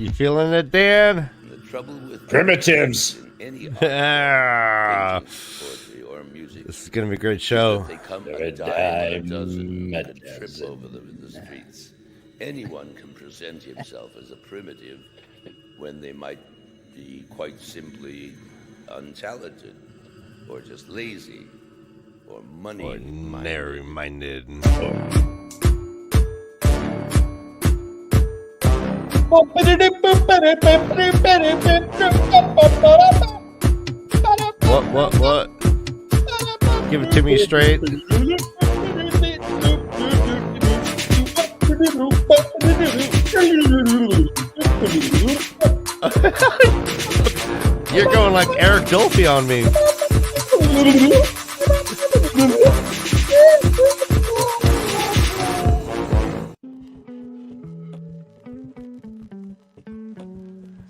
You feeling it, Dan? The trouble with primitives. Yeah. Poetry or music. This is going to be a great show. They come a dime a dozen and trip over them in the streets. Anyone can present himself as a primitive when they might be quite simply untalented or just lazy or money-minded. What? Give it to me straight. You're going like Eric Dolphy on me.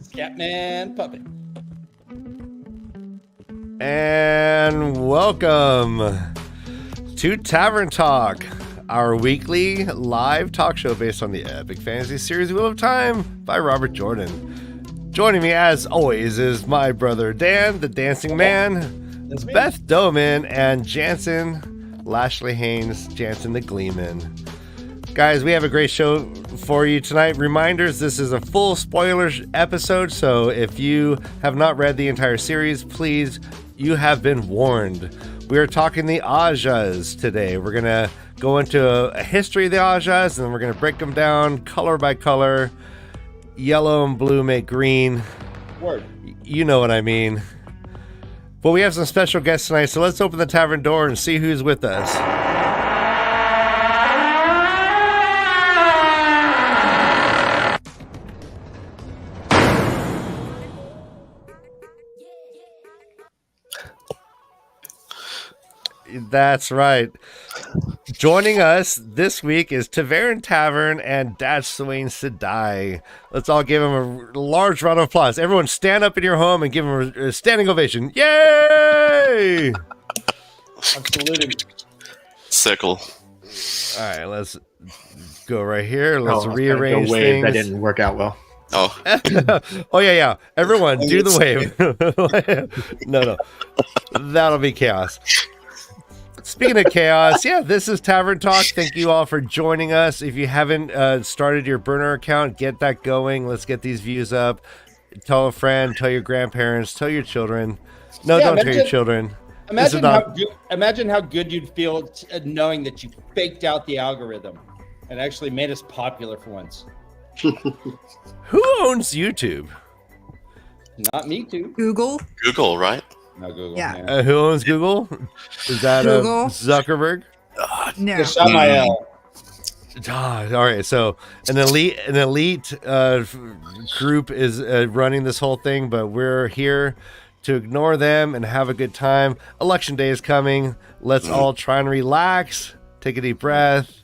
Scatman Puppet. And welcome to Tavern Talk, our weekly live talk show based on the epic fantasy series Wheel of Time by Robert Jordan. Joining me as always is my brother Dan, the Dancing Man, Beth Doman, and Jansen Lashley Haynes, Jansen the Gleeman. Guys, we have a great show for you tonight. Reminders, this is a full spoilers episode, so if you have not read the entire series, please, you have been warned. We are talking the Ajahs today. We're going to go into a history of the Ajahs, and then we're going to break them down color by color. Yellow and blue make green. Word. You know what I mean. But we have some special guests tonight, so let's open the tavern door and see who's with us. That's right. Joining us this week is Tavern Tavern and Dad Swain Sedai. Let's all give him a large round of applause. Everyone stand up in your home and give him a standing ovation. Yay! I'm saluting. Circle. All right, let's go right here. Let's I was rearrange gonna go wave. things. That didn't work out well. Oh, Oh, yeah. Everyone, do the wave. No. That'll be chaos. Speaking of chaos, this is Tavern Talk. Thank you all for joining us. If you haven't started your burner account, get that going. Let's get these views up. Tell a friend, tell your grandparents, tell your children. No, don't tell your children. Imagine how good you'd feel knowing that you faked out the algorithm and actually made us popular for once. Who owns YouTube? Not me too. Google. Google, right? No, Google. Yeah. Who owns Google? Is that Google. Zuckerberg? No. Shamael. All right, so an elite group is running this whole thing, but we're here to ignore them and have a good time. Election day is coming. Let's all try and relax. Take a deep breath.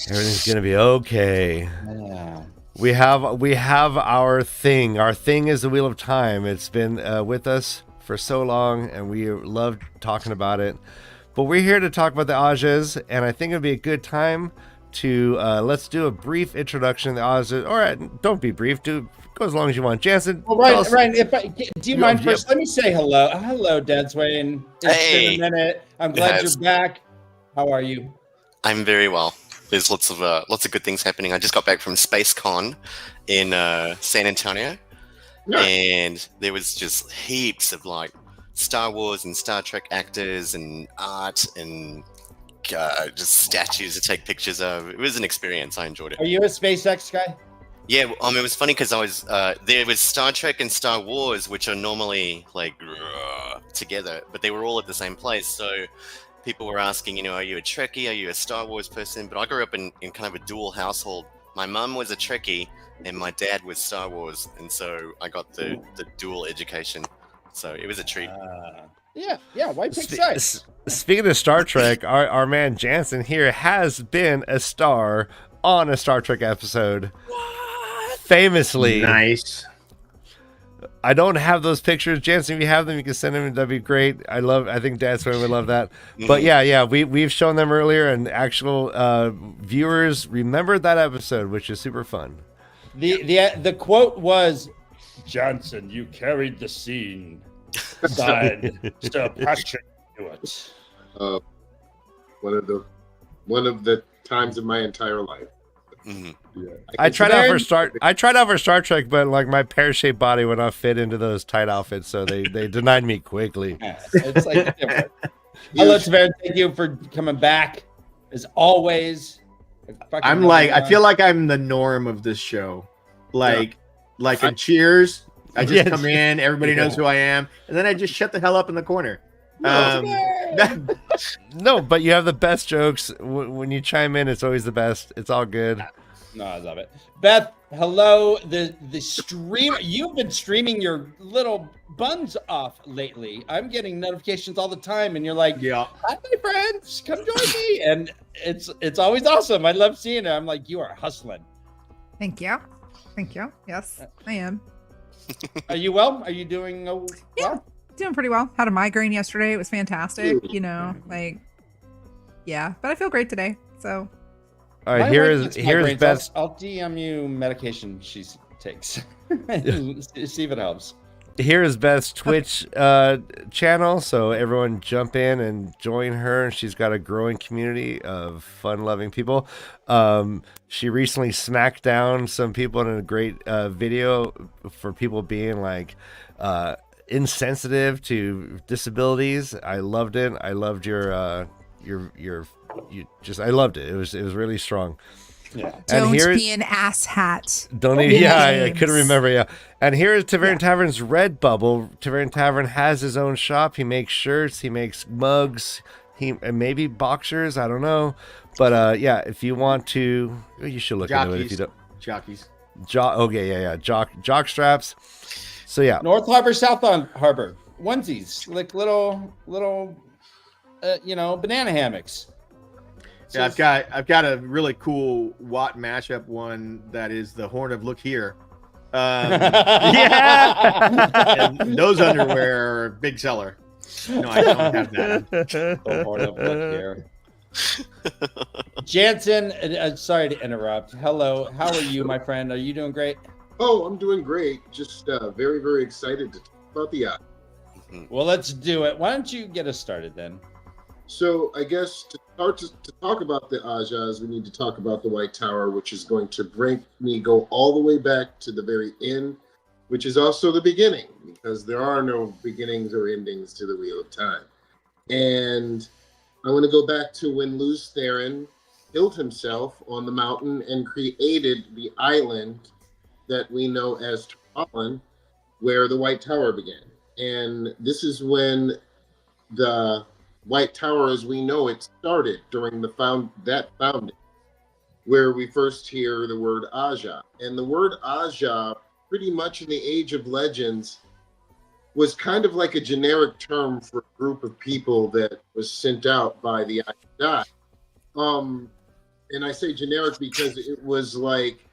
Everything's gonna be okay. Yeah. We have our thing. Our thing is the Wheel of Time. It's been with us for so long, and we love talking about it. But we're here to talk about the Ajahs, and I think it'd be a good time to let's do a brief introduction of the Ajahs. All right, don't be brief. Go as long as you want. Jansen. Well, Ryan, do you mind first? Let me say hello. Hello, Dad Swain. It's been a minute. I'm glad you're back. How are you? I'm very well. There's lots of good things happening. I just got back from SpaceCon in San Antonio, and there was just heaps of like Star Wars and Star Trek actors and art and just statues to take pictures of. It was an experience. I enjoyed it. Are you a SpaceX guy? Yeah, it was funny because I was there was Star Trek and Star Wars, which are normally like together, but they were all at the same place. So people were asking, are you a Trekkie? Are you a Star Wars person? But I grew up in kind of a dual household. My mum was a Trekkie and my dad was Star Wars, and so I got the dual education. So it was a treat. Yeah. Why pick sides? Speaking of Star Trek, our man Jansen here has been a star on a Star Trek episode. What? Famously. Nice. I don't have those pictures. Jansen, if you have them, you can send them. That'd be great. I think Dad Swain would love that. But we've shown them earlier, and actual viewers remembered that episode, which is super fun. The quote was, "Johnson, you carried the scene." Signed, Sir Patrick Stewart. One of the times of my entire life. Mm-hmm. Yeah. I tried out for Star Trek, but like my pear-shaped body would not fit into those tight outfits, so they denied me quickly. It's like hello, Tavern. Thank you for coming back. As always, I feel like I'm the norm of this show. Like in Cheers, I just come in, everybody knows who I am, and then I just shut the hell up in the corner. No, but you have the best jokes. When you chime in, it's always the best. It's all good. No, I love it. Beth, hello. The stream. You've been streaming your little buns off lately. I'm getting notifications all the time, and you're like, "Hi, my friends, come join me." And it's always awesome. I love seeing it. I'm like, you are hustling. Thank you. Yes, I am. Are you well? Are you doing well? Doing pretty well. Had a migraine yesterday. It was fantastic. But I feel great today. So. All right, here's Beth. I'll DM you medication she takes. See if it helps. Here is Beth's Twitch channel, so everyone jump in and join her. She's got a growing community of fun-loving people. She recently smacked down some people in a great video for people being like insensitive to disabilities. I loved it. I loved I loved it. It was really strong. Yeah. Don't here be an ass hat. Don't in yeah, I games. couldn't remember. Yeah, and here is Tavern Yeah. Tavern's Red Bubble. Tavern Tavern has his own shop. He makes shirts. He makes mugs. And maybe boxers. I don't know, but yeah, if you want to, you should look into it. If you don't, Jockeys. yeah, jock straps. So yeah, North Harbor, South Harbor, onesies, like little, banana hammocks. Yeah, I've got a really cool Watt mashup one that is the Horn of Look Here. Yeah, and those underwear are a big seller. No, I don't have that. The Horn of Look Here. Jansen, sorry to interrupt. Hello, how are you, my friend? Are you doing great? Oh, I'm doing great. Just very, very excited to talk about the eye. Well, let's do it. Why don't you get us started then? So I guess to start to talk about the Ajahs, we need to talk about the White Tower, which is going to go all the way back to the very end, which is also the beginning, because there are no beginnings or endings to the Wheel of Time. And I want to go back to when Luz Theron killed himself on the mountain and created the island that we know as Tarvalin, where the White Tower began. And this is when the White Tower, as we know it, started during that founding, where we first hear the word Ajah. And the word Ajah, pretty much in the Age of Legends, was kind of like a generic term for a group of people that was sent out by the Aes Sedai. And I say generic because it was like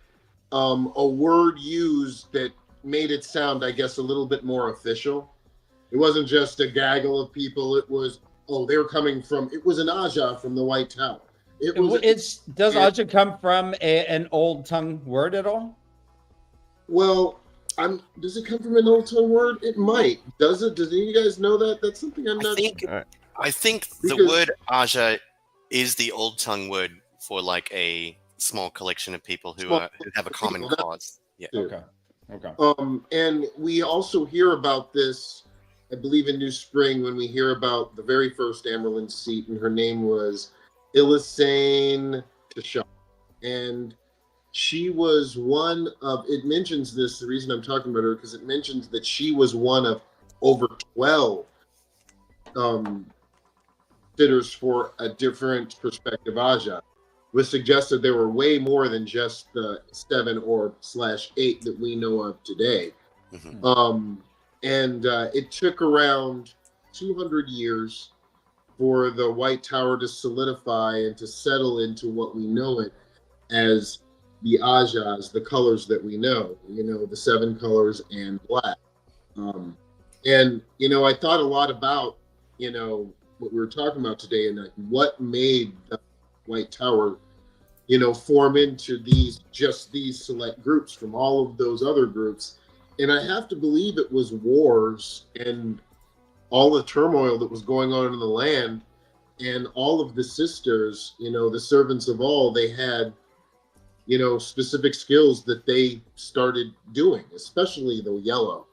a word used that made it sound, I guess, a little bit more official. It wasn't just a gaggle of people. It was, they were coming from, it was an Ajah from the White Tower. Does Ajah come from an old tongue word at all? Well, does it come from an old tongue word? It might. Does it? Does any of you guys know that? That's something I'm not. I think the word Ajah is the old tongue word for like a small collection of people who have a common cause. Yeah. Okay. And we also hear about this, I believe, in New Spring, when we hear about the very first Amerlin seat, and her name was Ilisane Tashar. And she was one of, it mentions this, the reason I'm talking about her, because it mentions that she was one of over 12 sitters for a different perspective Ajah. Was suggested there were way more than just the 7 or /8 that we know of today. Mm-hmm. And it took around 200 years for the White Tower to solidify and to settle into what we know it as the Ajahs, the colors that we know, the 7 colors and black. And, I thought a lot about, what we were talking about today, and like what made the White Tower, form into these select groups from all of those other groups. And I have to believe it was wars and all the turmoil that was going on in the land, and all of the sisters, the servants of all, they had, specific skills that they started doing, especially the yellow,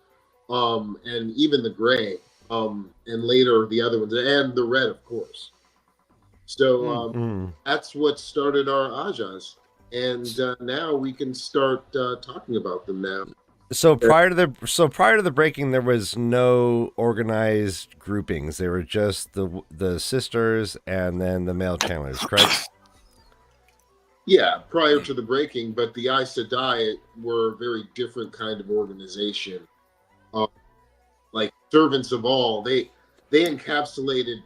and even the gray, and later the other ones, and the red, of course. So that's what started our Ajahs, and now we can start talking about them now. So prior to the breaking, there was no organized groupings. They were just the sisters and then the male channelers, correct? Yeah, prior to the breaking, but the Aes Sedai were a very different kind of organization. Like servants of all, they encapsulated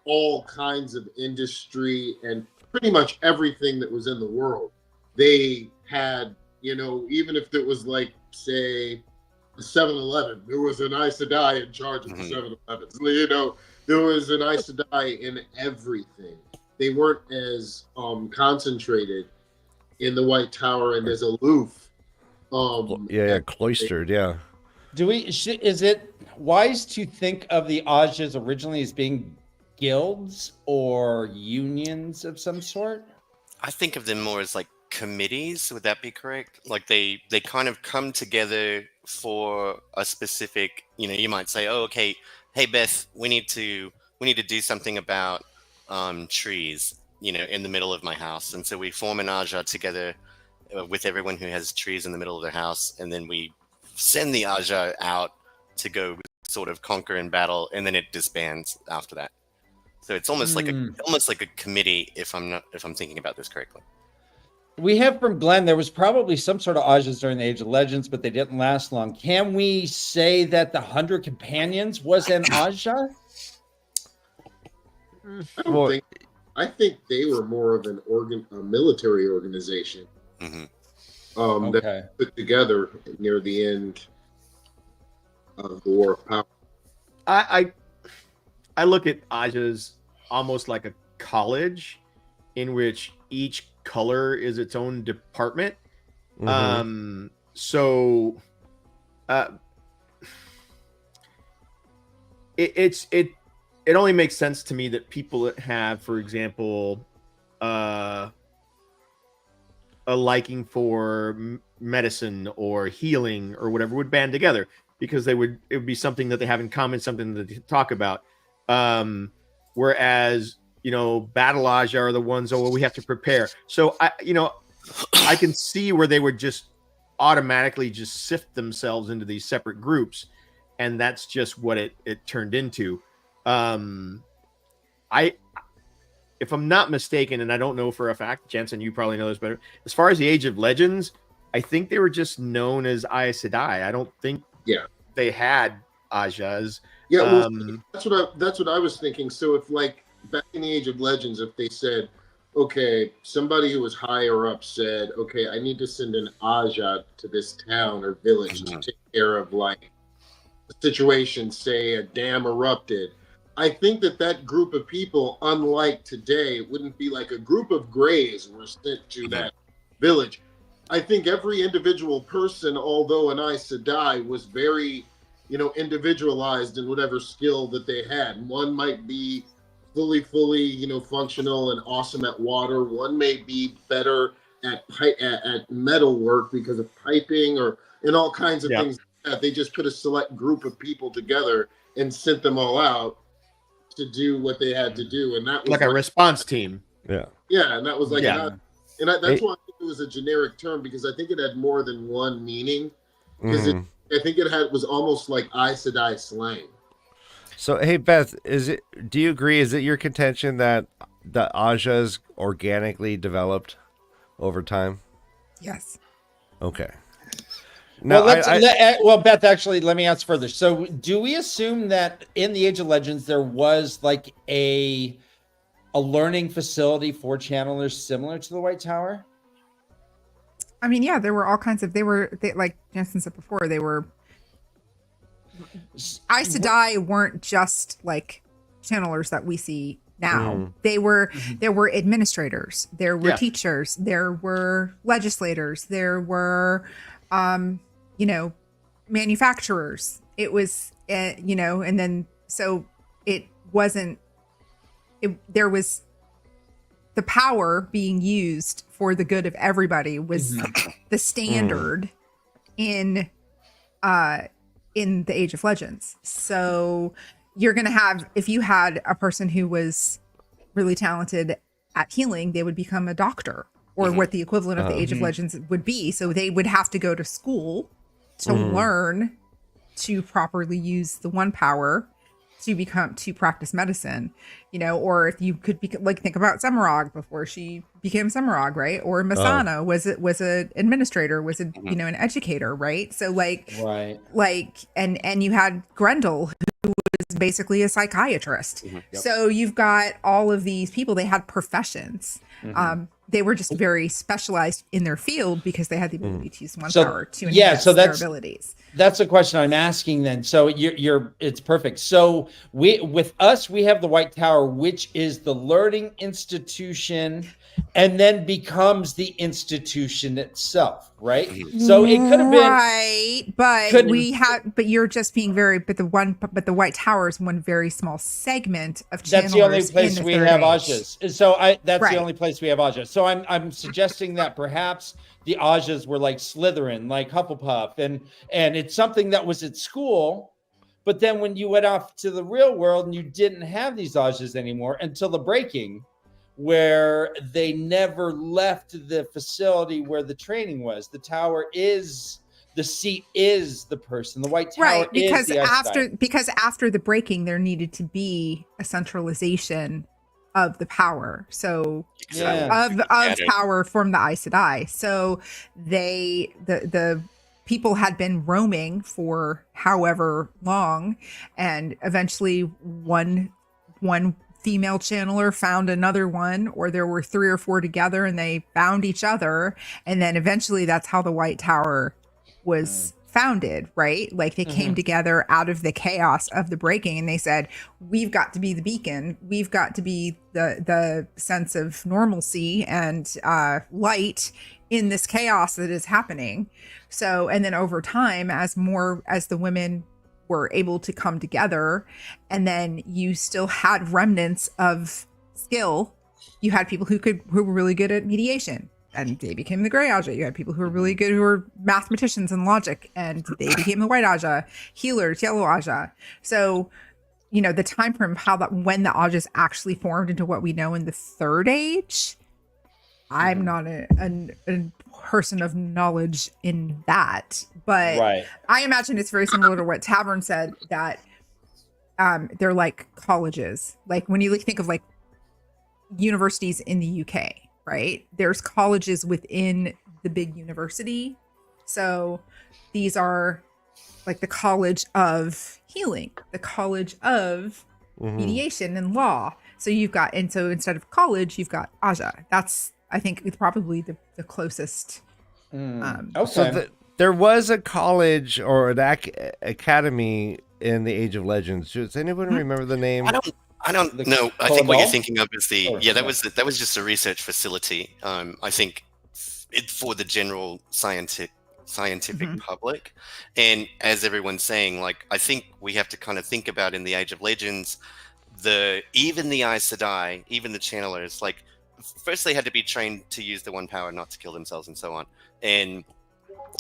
all kinds of industry and pretty much everything that was in the world. They had, even if it was like, say, a 7-Eleven, there was an Aes Sedai in charge of the 7-Elevens. There was an Aes Sedai in everything. They weren't as concentrated in the White Tower and as aloof. Cloistered, yeah. Is it wise to think of the Ajahs originally as being guilds or unions of some sort? I think of them more as like committees. Would that be correct? Like they kind of come together for a specific, you might say, oh, okay, hey Beth, we need to do something about trees, in the middle of my house. And so we form an Aja together with everyone who has trees in the middle of their house, and then we send the Aja out to go sort of conquer and battle, and then it disbands after that. So it's almost like a committee, if I'm thinking about this correctly. We have from Glenn, there was probably some sort of Ajahs during the Age of Legends, but they didn't last long. Can we say that the 100 Companions was an Ajah? I think they were more of a military organization that put together near the end of the War of Power. I look at Ajahs almost like a college in which each color is its own department. It only makes sense to me that people that have, for example, a liking for medicine or healing or whatever would band together, because it would be something that they have in common, something that they talk about. Whereas, battle Aja are the ones, we have to prepare. So I can see where they would just automatically just sift themselves into these separate groups, and that's just what it turned into. If I'm not mistaken, and I don't know for a fact, Jensen, you probably know this better, as far as the Age of Legends, I think they were just known as Aes Sedai. I don't think they had Ajahs. Yeah, that's what I was thinking. So if, like, back in the Age of Legends, if they said, okay, somebody who was higher up said, okay, I need to send an Ajah to this town or village to take care of, like, a situation, say a dam erupted. I think that group of people, unlike today, wouldn't be like a group of Greys were sent to that village. I think every individual person, although an Aes Sedai, was very, individualized in whatever skill that they had. One might be fully, functional and awesome at water. One may be better at metal work because of piping or in all kinds of things. They just put a select group of people together and sent them all out to do what they had to do, and that was like a response team. And that was like, that's why I think it was a generic term, because I think it had more than one meaning. Because I think it was almost like Aes Sedai slang. So, hey Beth, do you agree? Is it your contention that the Ajahs organically developed over time? Yes. Okay. Now, well, Beth, actually, let me ask further. So, do we assume that in the Age of Legends there was like a learning facility for channelers similar to the White Tower? I mean, yeah, there were all kinds of. Like Jensen said before, they were. Aes Sedai weren't just like channelers that we see now. There were administrators, there were teachers, there were legislators, there were manufacturers. It was and then so it wasn't there was the power being used for the good of everybody was the standard in the Age of Legends. So you're going to have, if you had a person who was really talented at healing, they would become a doctor, or what the equivalent of the Age of Legends would be. So they would have to go to school to learn to properly use the one power to practice medicine, or if you could be like, think about Semirog before she became Semirog, right? Or Masana was an administrator, was an educator, right? So and you had Grendel, who was basically a psychiatrist. So you've got all of these people, they had professions. They were just very specialized in their field because they had the ability to use one power to enhance their abilities. That's a question I'm asking then. So it's perfect. So we have the White Tower, which is the learning institution and then becomes the institution itself, right? So it could have been right, but but you're just being but the White Tower is one very small segment of channelers. That's the only place we have age. Ajahs. So that's Right. the only place we have Ajahs. So I'm suggesting that perhaps the Ajahs were like Slytherin, like Hufflepuff, and it's something that was at school. But then when you went off to the real world and you didn't have these Ajahs anymore until the breaking, where they never left the facility where the training was. The tower is the seat, is the person. The White Tower, right? Because is the after the breaking, there needed to be a centralization of the power. So of power from the Aes Sedai. So the people had been roaming for however long, and eventually one female channeler found another one, or there were 3 or 4 together and they found each other, and then eventually that's how the White Tower was founded, right? Like they came together out of the chaos of the breaking, and they said, we've got to be the beacon, we've got to be the sense of normalcy and light in this chaos that is happening. So, and then over time, as the women were able to come together, and then you still had remnants of skill. You had people who were really good at mediation, and they became the Grey Ajah. You had people who were really good, who were mathematicians and logic, and they became the White Ajah. Healers, Yellow Ajah. So, the time frame of when the Ajahs actually formed into what we know in the Third Age, I'm not a person of knowledge in that, but I imagine it's very similar to what Tavern said, that they're like colleges. Like when you think of like universities in the UK, right? There's colleges within the big university. So these are like the College of Healing, the College of Mediation and Law. So so instead of college, you've got Ajah. That's, I think, it's probably the closest. Okay. So there was a college or an academy in the Age of Legends. Does anyone remember the name? I don't know. I think what you're thinking of is that was just a research facility. I think for the general scientific public, and as everyone's saying, like I think we have to kind of think about in the Age of Legends, even the Aes Sedai, even the channelers, like first they had to be trained to use the one power, not to kill themselves, and so on. And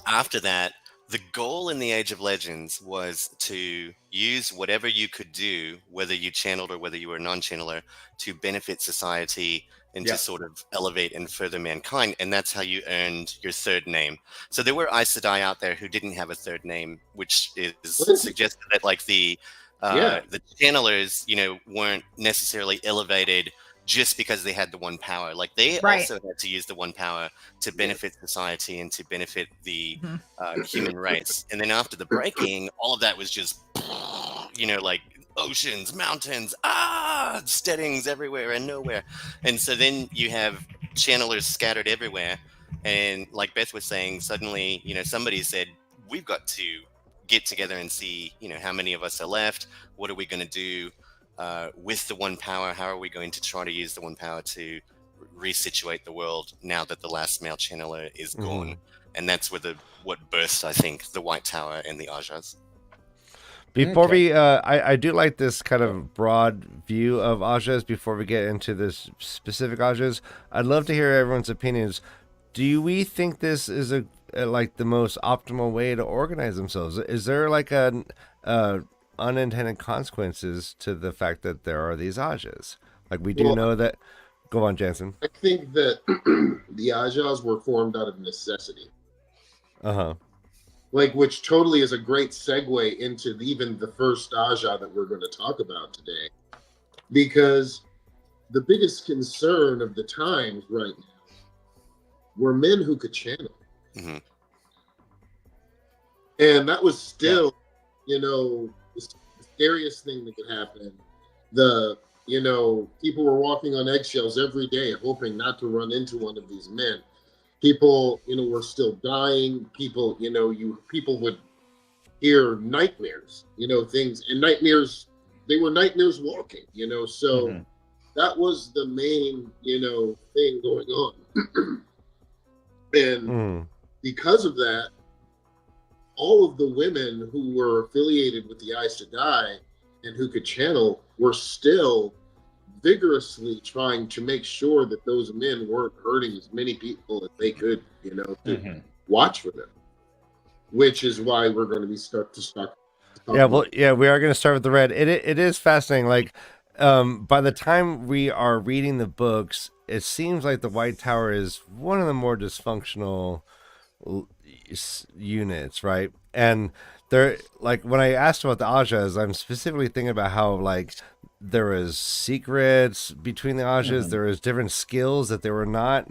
after that, the goal in the Age of Legends was to use whatever you could do, whether you channeled or whether you were a non-channeler, to benefit society and to sort of elevate and further mankind. And that's how you earned your third name. So there were Aes Sedai out there who didn't have a third name, which is suggested that like the channelers, weren't necessarily elevated just because they had the one power. Like they also had to use the one power to benefit society and to benefit the human race. And then after the breaking, all of that was just, like oceans, mountains, steadings everywhere and nowhere. And so then you have channelers scattered everywhere. And like Beth was saying, suddenly, somebody said, we've got to get together and see, how many of us are left. What are we going to do with the one power? How are we going to try to use the one power to resituate the world now that the last male channeler is gone? And that's what birthed, I think, the White Tower and the Ajahs. Before I do like this kind of broad view of Ajahs. Before we get into this specific Ajahs, I'd love to hear everyone's opinions. Do we think this is like the most optimal way to organize themselves? Is there like an unintended consequences to the fact that there are these Ajahs? Like we do know that. Go on, Jansen. I think that the Ajahs were formed out of necessity. Like, which totally is a great segue into even the first Ajah that we're going to talk about today, because the biggest concern of the times right now were men who could channel, and that was still, the scariest thing that could happen. People were walking on eggshells every day, hoping not to run into one of these men. People, were still dying. People, people would hear nightmares, things, and nightmares. They were nightmares walking, So that was the main, thing going on. And because of that, all of the women who were affiliated with the Aes Sedai and who could channel were still vigorously trying to make sure that those men weren't hurting as many people as they could, to watch for them. Which is why we're going to be start. Yeah, well, yeah, we are going to start with the red. It is fascinating. Like, by the time we are reading the books, it seems like the White Tower is one of the more dysfunctional units, right? And there, like, when I asked about the Ajahs, I'm specifically thinking about how, like, there was secrets between the Ajahs. There was different skills that they were not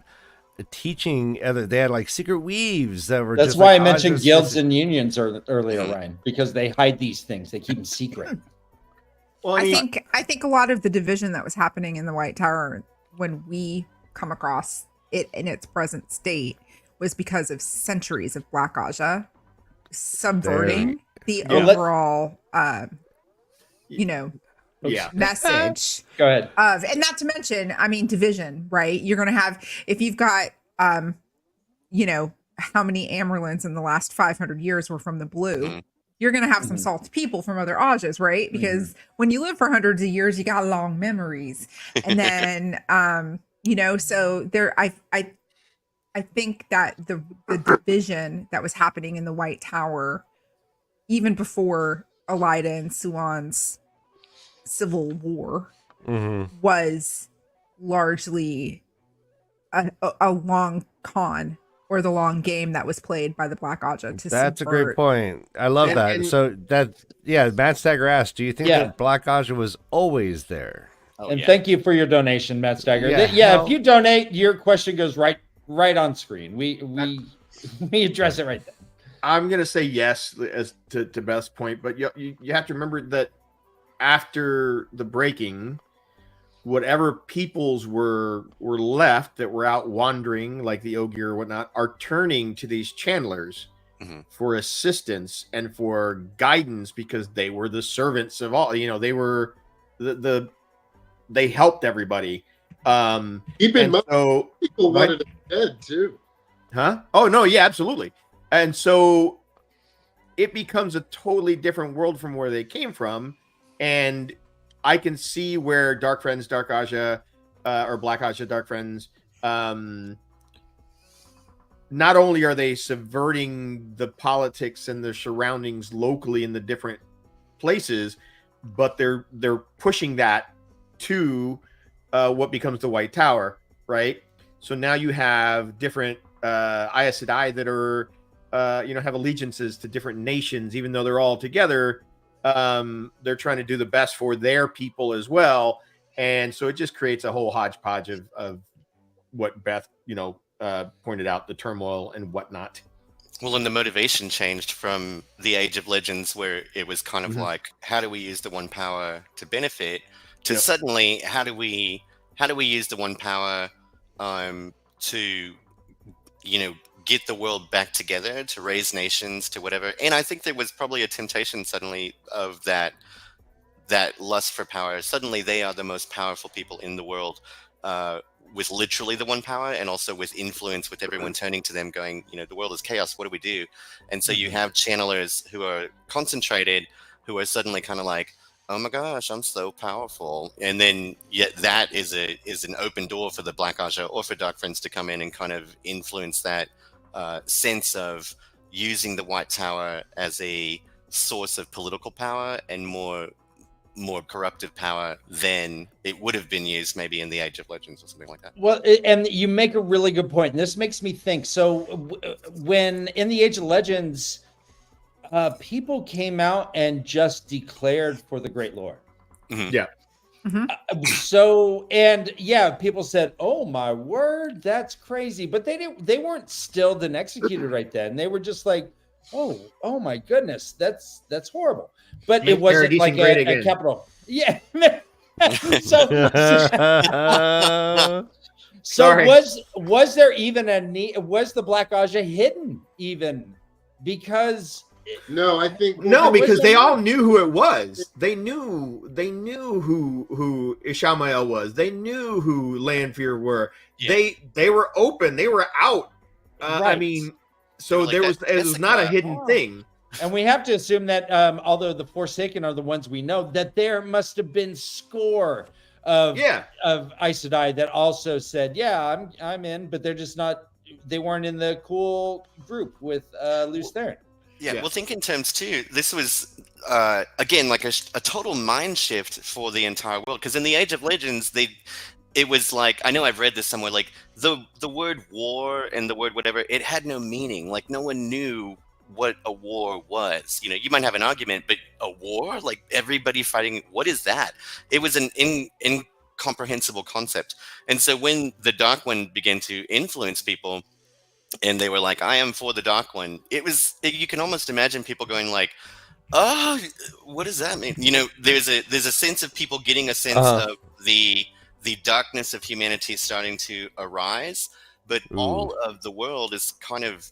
teaching. They had like secret weaves that were. That's just why like I mentioned Ajahs guilds and unions earlier, Ryan, because they hide these things. They keep them secret. Well, I think a lot of the division that was happening in the White Tower when we come across it in its present state was because of centuries of Black Aja subverting the overall, message. Go ahead. And not to mention, I mean, division, right? You're going to have, if you've got, how many Amerlins in the last 500 years were from the blue, you're going to have some salty people from other Ajahs, right? Because when you live for hundreds of years, you got long memories. And then, so there, I think that the division that was happening in the White Tower, even before Elida and Suan's civil war, was largely a long con or the long game that was played by the Black Aja to That's subvert. a great point. I love that. and- So Matt Stagger asked, do you think that Black Aja was always there? Thank you for your donation, Matt Stagger. Yeah, If you donate, your question goes right on screen. We address it right there. I'm gonna say yes as to Beth's point, but you have to remember that after the breaking, whatever peoples were left that were out wandering, like the Ogier or whatnot, are turning to these channelers for assistance and for guidance because they were the servants of all. They were they helped everybody. Keep in mind, so people wanted them dead too. Huh? Oh no, yeah, absolutely. And so it becomes a totally different world from where they came from. And I can see where Dark Friends, Dark Aja, or Black Aja, Dark Friends, not only are they subverting the politics and the surroundings locally in the different places, but they're pushing that to what becomes the White Tower, right? So now you have different Aes Sedai that are, have allegiances to different nations, even though they're all together. They're trying to do the best for their people as well. And so it just creates a whole hodgepodge of what Beth, pointed out, the turmoil and whatnot. Well, and the motivation changed from the Age of Legends, where it was kind of like, how do we use the one power to benefit, to suddenly, how do we use the one power to, get the world back together, to raise nations, to whatever. And I think there was probably a temptation suddenly of that lust for power. Suddenly they are the most powerful people in the world, with literally the one power, and also with influence, with everyone turning to them going, the world is chaos, what do we do? And so you have channelers who are concentrated, who are suddenly kind of like, oh my gosh, I'm so powerful. And then yet that is an open door for the Black Aja or for Dark Friends to come in and kind of influence that sense of using the White Tower as a source of political power and more corruptive power than it would have been used maybe in the Age of Legends or something like that. Well, and you make a really good point. And this makes me think. So when in the Age of Legends, people came out and just declared for the Great Lord. Yeah. So, and people said, "Oh my word, that's crazy!" But they weren't stilled and executed right then. They were just like, "Oh my goodness, that's horrible." But it wasn't like a capital. Yeah. So was there even a need? Was the Black Aja hidden even? Because No, I think because they all knew who it was. They knew who Ishamael was. They knew who Lanfear were. Yeah. They were open. They were out. Right. I mean, So Like it that was not a Jessica. hidden thing. And we have to assume that although the Forsaken are the ones we know, that there must have been score of Aes Sedai that also said, "Yeah, I'm in," but they're just not. They weren't in the cool group with Lews Therin. Yeah, well, think in terms too. This was again like a total mind shift for the entire world. Because in the Age of Legends, it was like, I know I've read this somewhere. Like the word war and the word whatever, it had no meaning. Like no one knew what a war was. You know, you might have an argument, but a war, like everybody fighting, what is that? It was an incomprehensible concept. And so when the Dark One began to influence people, and they were like, I am for the Dark One, you can almost imagine people going like, oh, what does that mean? You know, there's a sense of people getting a sense of the darkness of humanity starting to arise, but all of the world is kind of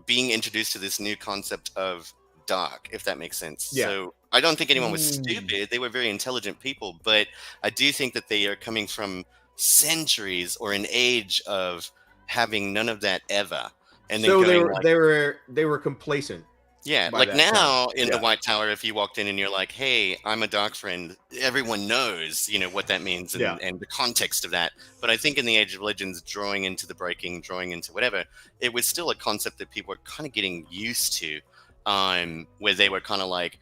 being introduced to this new concept of dark, if that makes sense. Yeah. So I don't think anyone was stupid. They were very intelligent people, but I do think that they are coming from centuries or an age of having none of that ever. And so then they were complacent. Yeah, like now in the White Tower, if you walked in and you're like, hey, I'm a dark friend, everyone knows, you know, what that means and the context of that. But I think in the Age of Legends, drawing into the breaking, drawing into whatever, it was still a concept that people were kind of getting used to, where they were kind of like,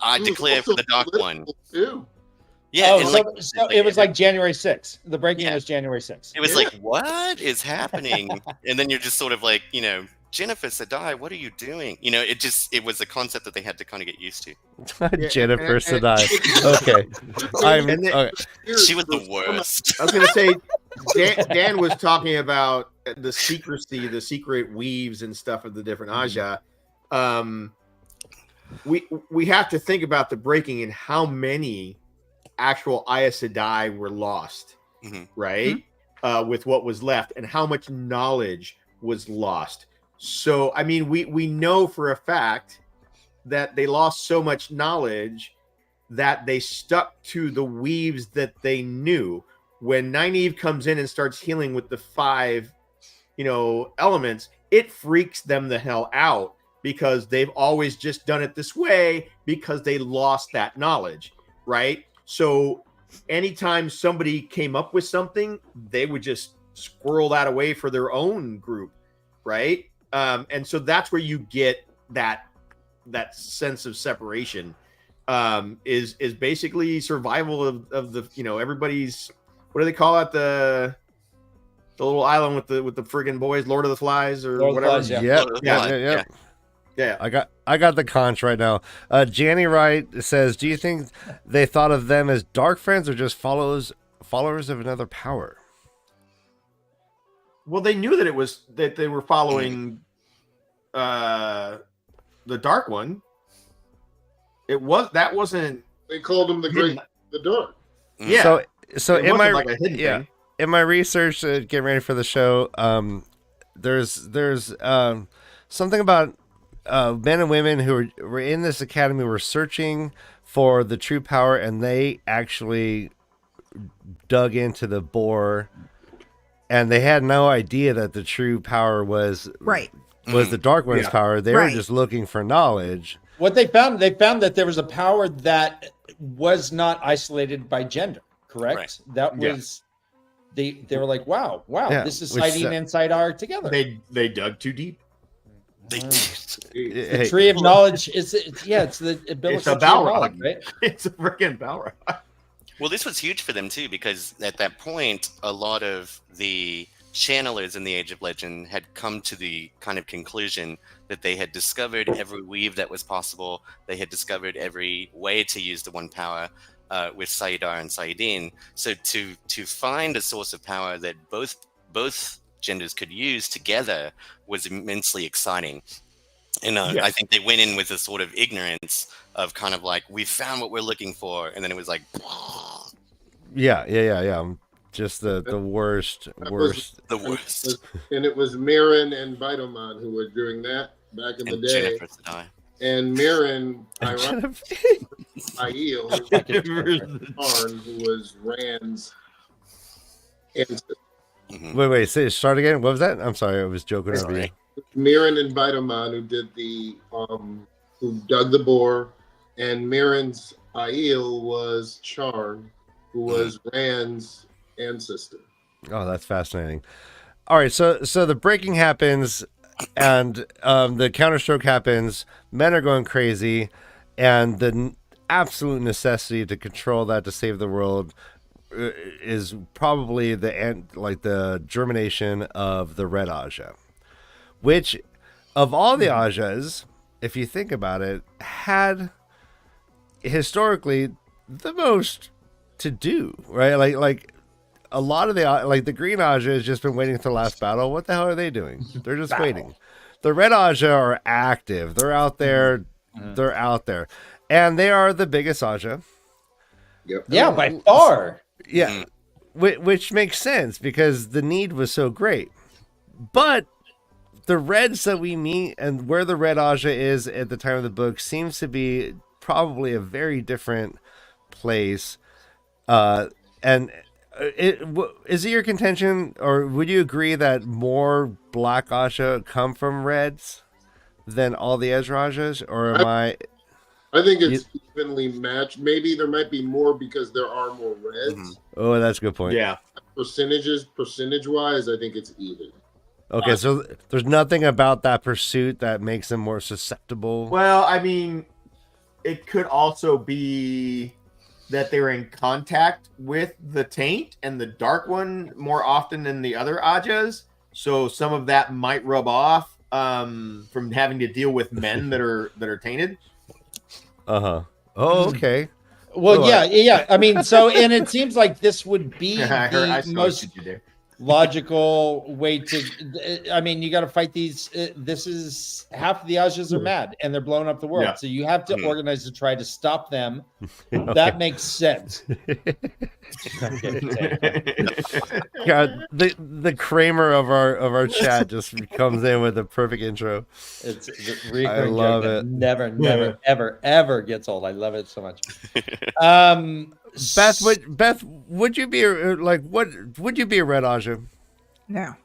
I declare for the Dark One. Too. Yeah, so it was like January 6th. The breaking was January 6th. It was like, what is happening? And then you're just sort of like, you know, Jennifer Sedai, what are you doing? You know, it was a concept that they had to kind of get used to. Jennifer Sedai. Okay. She was the worst. I was going to say, Dan was talking about the secrecy, the secret weaves and stuff of the different Ajah. We have to think about the breaking and how many actual Aes Sedai were lost, right? With what was left and how much knowledge was lost. So, I mean, we know for a fact that they lost so much knowledge that they stuck to the weaves that they knew. When Nynaeve comes in and starts healing with the 5, you know, elements, it freaks them the hell out because they've always just done it this way because they lost that knowledge, right? So anytime somebody came up with something, they would just squirrel that away for their own group, right? And so that's where you get that sense of separation, is basically survival of the, you know, everybody's, what do they call it, the little island with the friggin' boys, Lord of the Flies or Lord whatever. Yeah. I got the conch right now. Janny Wright says, do you think they thought of them as dark friends or just followers of another power? Well, they knew that they were following the Dark One. That wasn't. They called him the Dark. Yeah. So in my like a hidden thing. In my research, getting ready for the show, there's something about men and women who were in this academy were searching for the true power, and they actually dug into the bore, and they had no idea that the true power was the Dark One's power. They were just looking for knowledge. What they found that there was a power that was not isolated by gender. Correct. Right. That was they were like, wow, this society and inside are together. They dug too deep. The tree of knowledge it's the ability. It's a Balrog, right? It's a freaking Balrog. Well, this was huge for them too, because at that point, a lot of the channelers in the Age of Legend had come to the kind of conclusion that they had discovered every weave that was possible. They had discovered every way to use the one power with Saidar and Saidin. So to find a source of power that both genders could use together was immensely exciting. And I think they went in with a sort of ignorance of kind of like, we found what we're looking for, and then it was like, yeah. Just the worst. The worst. And it was Mirren and Vitamin who were doing that back in the day. Jennifer Sedai. And Mirren, Aiel, who was Rand's ancestor. Wait, start again. What was that? I'm sorry, I was joking over you. Mirren and Vitaman who did who dug the bore, and Mirren's Aiel was Charn, who was Rand's ancestor. Oh, that's fascinating. All right, so the breaking happens, and the counterstroke happens. Men are going crazy, and the absolute necessity to control that to save the world is probably the germination of the Red Aja, which, of all the Ajahs, if you think about it, had historically the most to do, right? Like a lot of the Green Aja has just been waiting for the last battle. What the hell are they doing? They're just waiting. The Red Aja are active. They're out there. They're out there, and they are the biggest Aja. Yep. Yeah, by far. Yeah, which makes sense because the need was so great. But the Reds that we meet and where the Red Aja is at the time of the book seems to be probably a very different place. And is it your contention, or would you agree that more Black Aja come from Reds than all the Ezrajas, or am I? I think it's evenly matched. Maybe there might be more because there are more Reds. Oh, that's a good point. Yeah. Percentage-wise, I think it's even. Okay, so there's nothing about that pursuit that makes them more susceptible. Well, I mean, it could also be that they're in contact with the Taint and the Dark One more often than the other Ajahs. So some of that might rub off from having to deal with men that are tainted. Oh, okay. Well, yeah. I mean, and it seems like this would be the most logical way to. I mean, you got to fight these. This is half of the Ajahs are mad and they're blowing up the world. Yeah. So you have to organize to try to stop them. Okay. That makes sense. God, the Kramer of our chat just comes in with a perfect intro. It's I love it. Never, ever gets old. I love it so much. Beth, would you be would you be a Red Aja? No.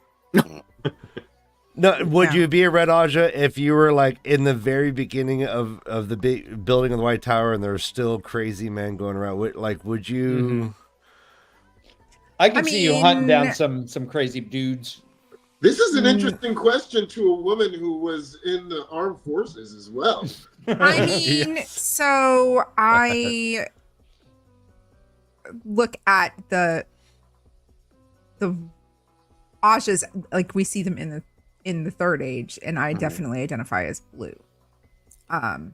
No, would you be a Red Aja if you were like in the very beginning of the big building of the White Tower and there are still crazy men going around? Would you? Mm-hmm. I can see you hunting down some crazy dudes. This is an interesting question to a woman who was in the armed forces as well. I mean, so I look at the Ajahs like we see them in the Third Age, and I definitely identify as blue. But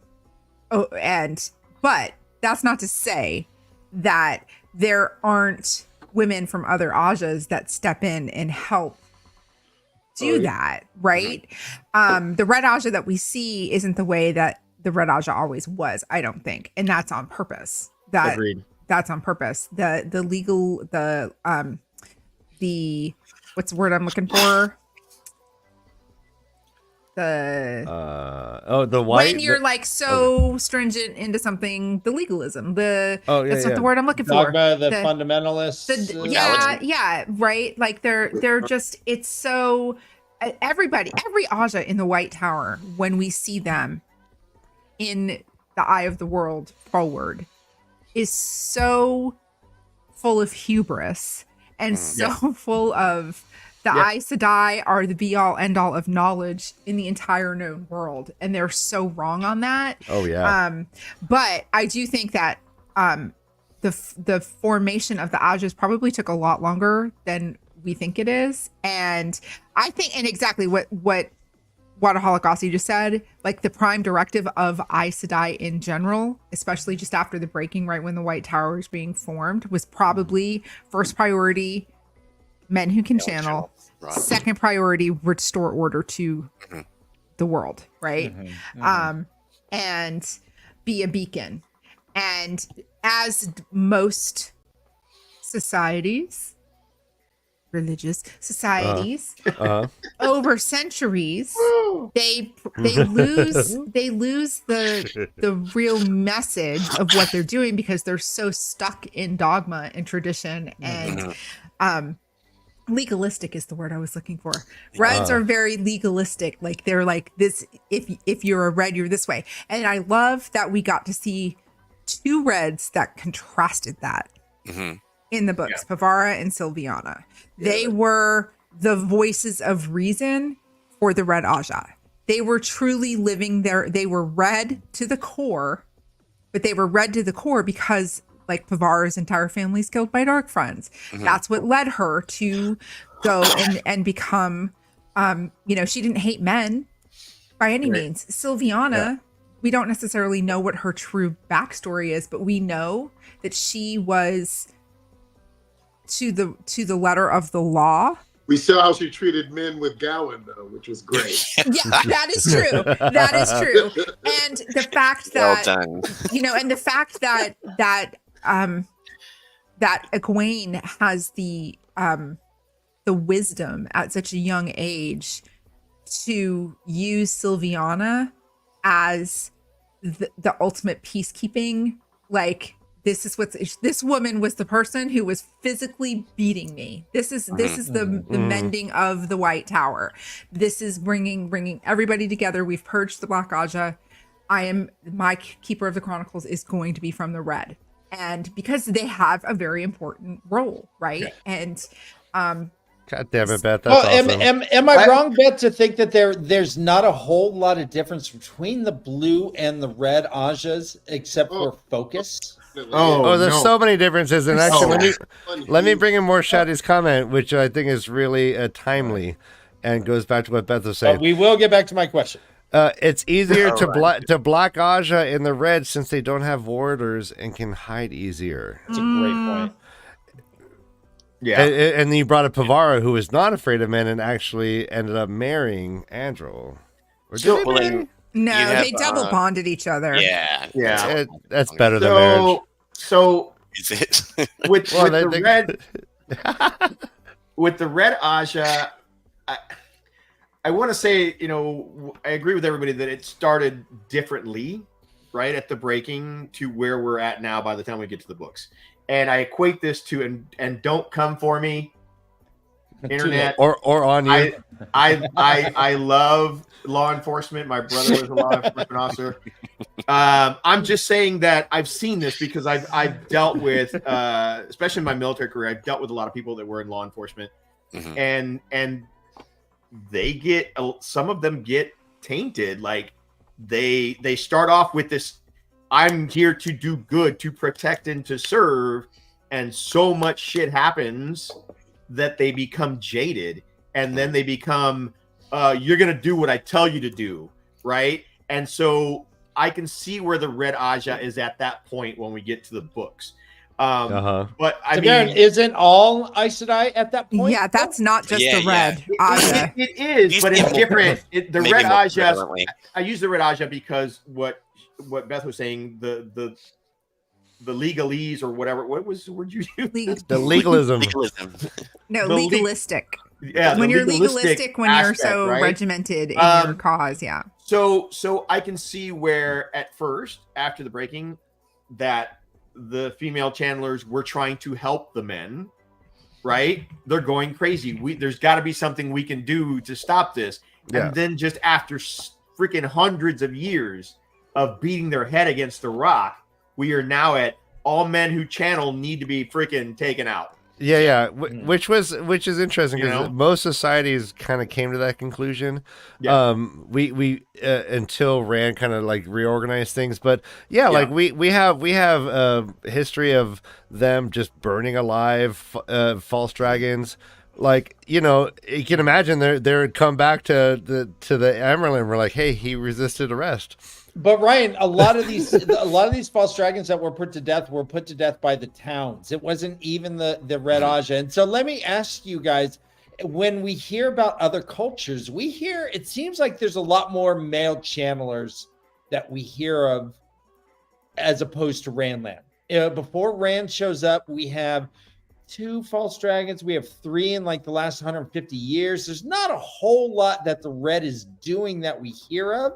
that's not to say that there aren't women from other Ajahs that step in and help do that, right? The Red Aja that we see isn't the way that the Red Aja always was, I don't think, and that's on purpose. Agreed. That's on purpose. The what's the word I'm looking for? The white, when you're stringent into something, the legalism, that's not the word I'm looking for. The fundamentalists. Yeah, right. Like they're just, it's so every Aja in the White Tower, when we see them in the eye of the world forward, is so full of hubris and so full of the Aes Sedai are the be all end all of knowledge in the entire known world, and they're so wrong on that. Oh yeah. But I do think that the formation of the Ajahs probably took a lot longer than we think it is, and I think, and exactly what Waterholic Aussie just said, like the prime directive of Aes Sedai in general, especially just after the breaking, right when the White Tower was being formed, was probably first priority men who can channel. Right. Second priority, restore order to the world, right? And be a beacon. And as most societies, religious societies, over centuries, they lose the real message of what they're doing because they're so stuck in dogma and tradition and legalistic is the word I was looking for. Reds are very legalistic. Like they're like this. If you're a red, you're this way. And I love that we got to see two reds that contrasted that in the books, Pavara and Sylviana. They were the voices of reason for the Red Ajah. They were truly living there. They were red to the core, but they were red to the core because like Pavara's entire family's killed by Dark Friends. That's what led her to go and become, she didn't hate men by any means. Sylviana, we don't necessarily know what her true backstory is, but we know that she was to the letter of the law. We saw how she treated men with Gowan, though, which was great. Yeah, that is true. That is true. And the fact that, Well done. and the fact that Egwene has the wisdom at such a young age to use Sylviana as the ultimate peacekeeping, like this woman was the person who was physically beating me. This is the mending of the White Tower. This is bringing everybody together. We've purged the Black Ajah. My Keeper of the Chronicles is going to be from the Red. And because they have a very important role, right? Yeah. And God damn it, Beth. That's awesome. Am I wrong, Beth, to think that there's not a whole lot of difference between the blue and the red Ajahs except for focus? There's so many differences. And actually, let me bring in more Shadi's comment, which I think is really timely and goes back to what Beth was saying. We will get back to my question. It's easier to block Ajah in the red since they don't have warders and can hide easier. That's a great point. Yeah, and you brought up Pavara, who was not afraid of men and actually ended up marrying Andrel. They double bonded each other. Yeah. That's better than marriage. So is it with the red with the Red Ajah? I want to say, I agree with everybody that it started differently, right, at the breaking to where we're at now by the time we get to the books. And I equate this to, and don't come for me, internet. Or on you. I love law enforcement. My brother was a law enforcement officer. I'm just saying that I've seen this because I've dealt with, especially in my military career, I've dealt with a lot of people that were in law enforcement. And they get, some of them get tainted. Like they start off with this, I'm here to do good, to protect and to serve. And so much shit happens that they become jaded. And then they become, you're going to do what I tell you to do. Right. And so I can see where the Red Ajah is at that point when we get to the books. But I mean, isn't all Aes Sedai at that point? Yeah, that's not just the Red Ajah. It is, but it's different. The Red Ajah. I use the Red Ajah because what Beth was saying, the legalese or whatever. What was the word you used? The legalism. No, legalistic. Yeah, when you're legalistic, when you're so regimented in your cause, yeah. So I can see where at first, after the breaking, that the female channelers were trying to help the men, right? They're going crazy. There's got to be something we can do to stop this. Yeah. And then just after freaking hundreds of years of beating their head against the rock, we are now at all men who channel need to be freaking taken out. Yeah. Which is interesting because most societies kind of came to that conclusion. Yeah. We until Rand kind of like reorganized things, but like we have a history of them just burning alive false dragons. Like you can imagine they would come back to the Emerald and we're like, hey, he resisted arrest. But Ryan, a lot of these false dragons that were put to death by the towns. It wasn't even the Red Ajah. And so let me ask you guys, when we hear about other cultures, it seems like there's a lot more male channelers that we hear of as opposed to Randland. Before Rand shows up, we have 2 false dragons. We have 3 in like the last 150 years. There's not a whole lot that the Red is doing that we hear of.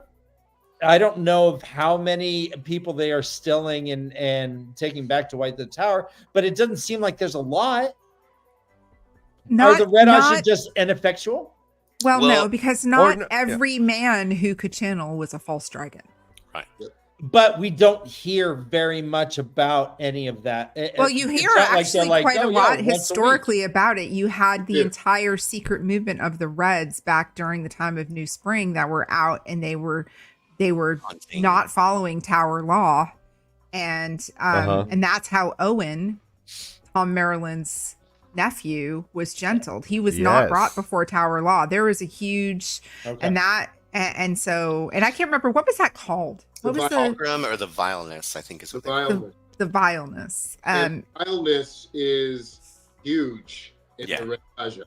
I don't know of how many people they are stilling and taking back to White the Tower, but it doesn't seem like there's a lot. not the Red not Ajahs just ineffectual? well, Well, no, because not yeah. every man who could channel was a false dragon. But we don't hear very much about any of that. Well, you hear It's not like actually they're like, quite "Oh, a yeah, lot once a week." historically about it. You had the Yeah. entire secret movement of the Reds back during the time of New Spring that were out, and they were Hunting. not following Tower Law, and and that's how Owen, Tom Maryland's nephew, was gentled. He was not Yes. brought before Tower Law. There was a huge Okay. and that and so and I can't remember what was that called. What was the Fulcrum or the vileness, I think is The what they call it. vileness. the vileness? And vileness is huge in Yeah. the Red Ajah.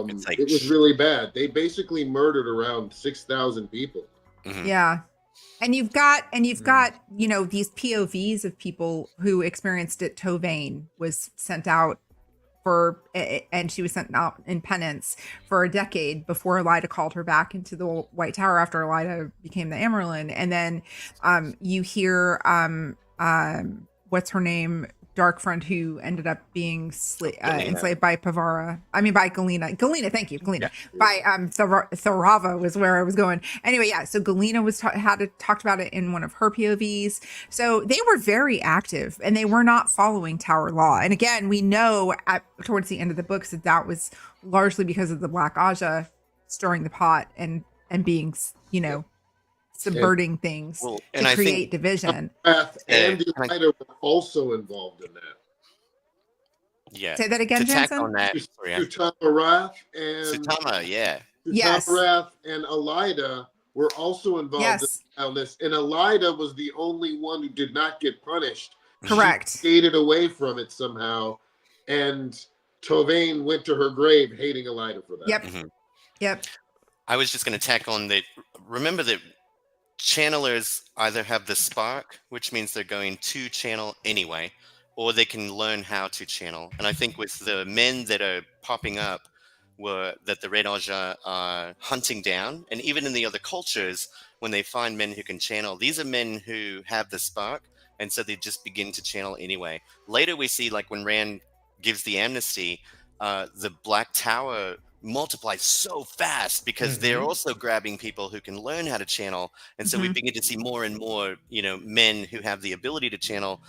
It's like- It was really bad. They basically murdered around 6,000 people. Mhm. Yeah. And you've got these POVs of people who experienced it. Tovane was sent out and she was sent out in penance for a decade before Elida called her back into the White Tower after Elida became the Amerlin. And then you hear what's her name? Darkfront, who ended up being enslaved by Pavara. I mean, by Galena. Galena, thank you, Galena. By Thorava was where I was going. Anyway, yeah. So Galena talked about it in one of her POVs. So they were very active, and they were not following Tower Law. And again, we know towards the end of the books that was largely because of the Black Aja stirring the pot and being, subverting things Well, to and I create think division. Wrath and can I- Elida were also involved in that. yeah. Say that again, To tack Jensen. on that, sorry, Sutama Wrath and Sutama, yeah. Yes. Wrath and Elida were also involved Yes. in vileness. And Elida was the only one who did not get punished. Correct. She skated away from it somehow. And Tovane went to her grave hating Elida for that. Yep. Mhm. Yep. I was just going to tack on that. Remember that channelers either have the spark, which means they're going to channel anyway, or they can learn how to channel. And I think with the men that are popping up, that the Red Ajah are hunting down, and even in the other cultures, when they find men who can channel, these are men who have the spark, and so they just begin to channel anyway. Later we see, like when Rand gives the amnesty, the Black Tower multiplies so fast because they're also grabbing people who can learn how to channel, and so we begin to see more and more men who have the ability to channel,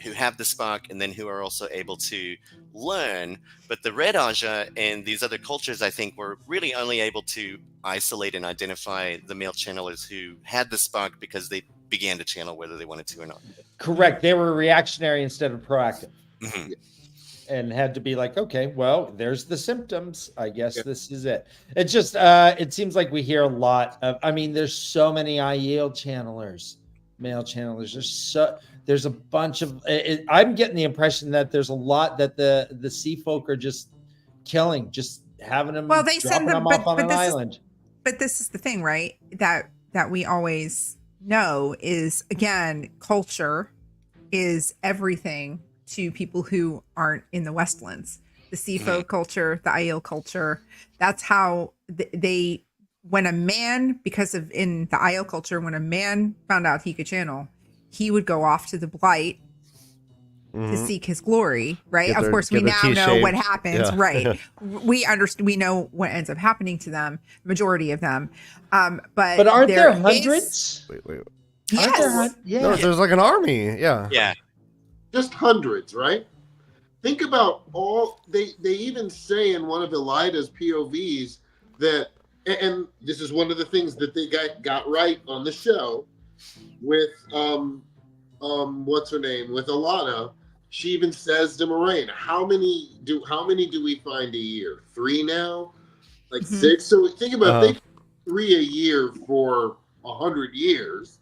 who have the spark, and then who are also able to learn. But the Red Ajah and these other cultures, I think, were really only able to isolate and identify the male channelers who had the spark because they began to channel whether they wanted to or not. Correct. They were reactionary instead of proactive. Mhm. And had to be like, okay, well, there's the symptoms. I guess this is it. It's just, it seems like we hear a lot of, there's so many Aiel channelers, male channelers. There's a bunch of, I'm getting the impression that there's a lot that the sea folk are just killing, just having them, Well, they send them off on an island. But this is the thing, right? That we always know is, again, culture is everything to people who aren't in the Westlands. The sea folk culture, the Aiel culture, that's how they when a man, because of in the Aiel culture, when a man found out he could channel, he would go off to the Blight to seek his glory, right? Of course, we now know what happens, right? We know what ends up happening to them, majority of them. But aren't there is- hundreds? Wait. Yes. No, there's like an army. Yeah. Yeah. Just hundreds, right? Think about all they even say in one of Elida's POVs that, and this is one of the things that they got right on the show with what's her name, with Alana. She even says to Moraine, how many do we find a year? 3 now, like 6. So think about they 3 a year for 100 years,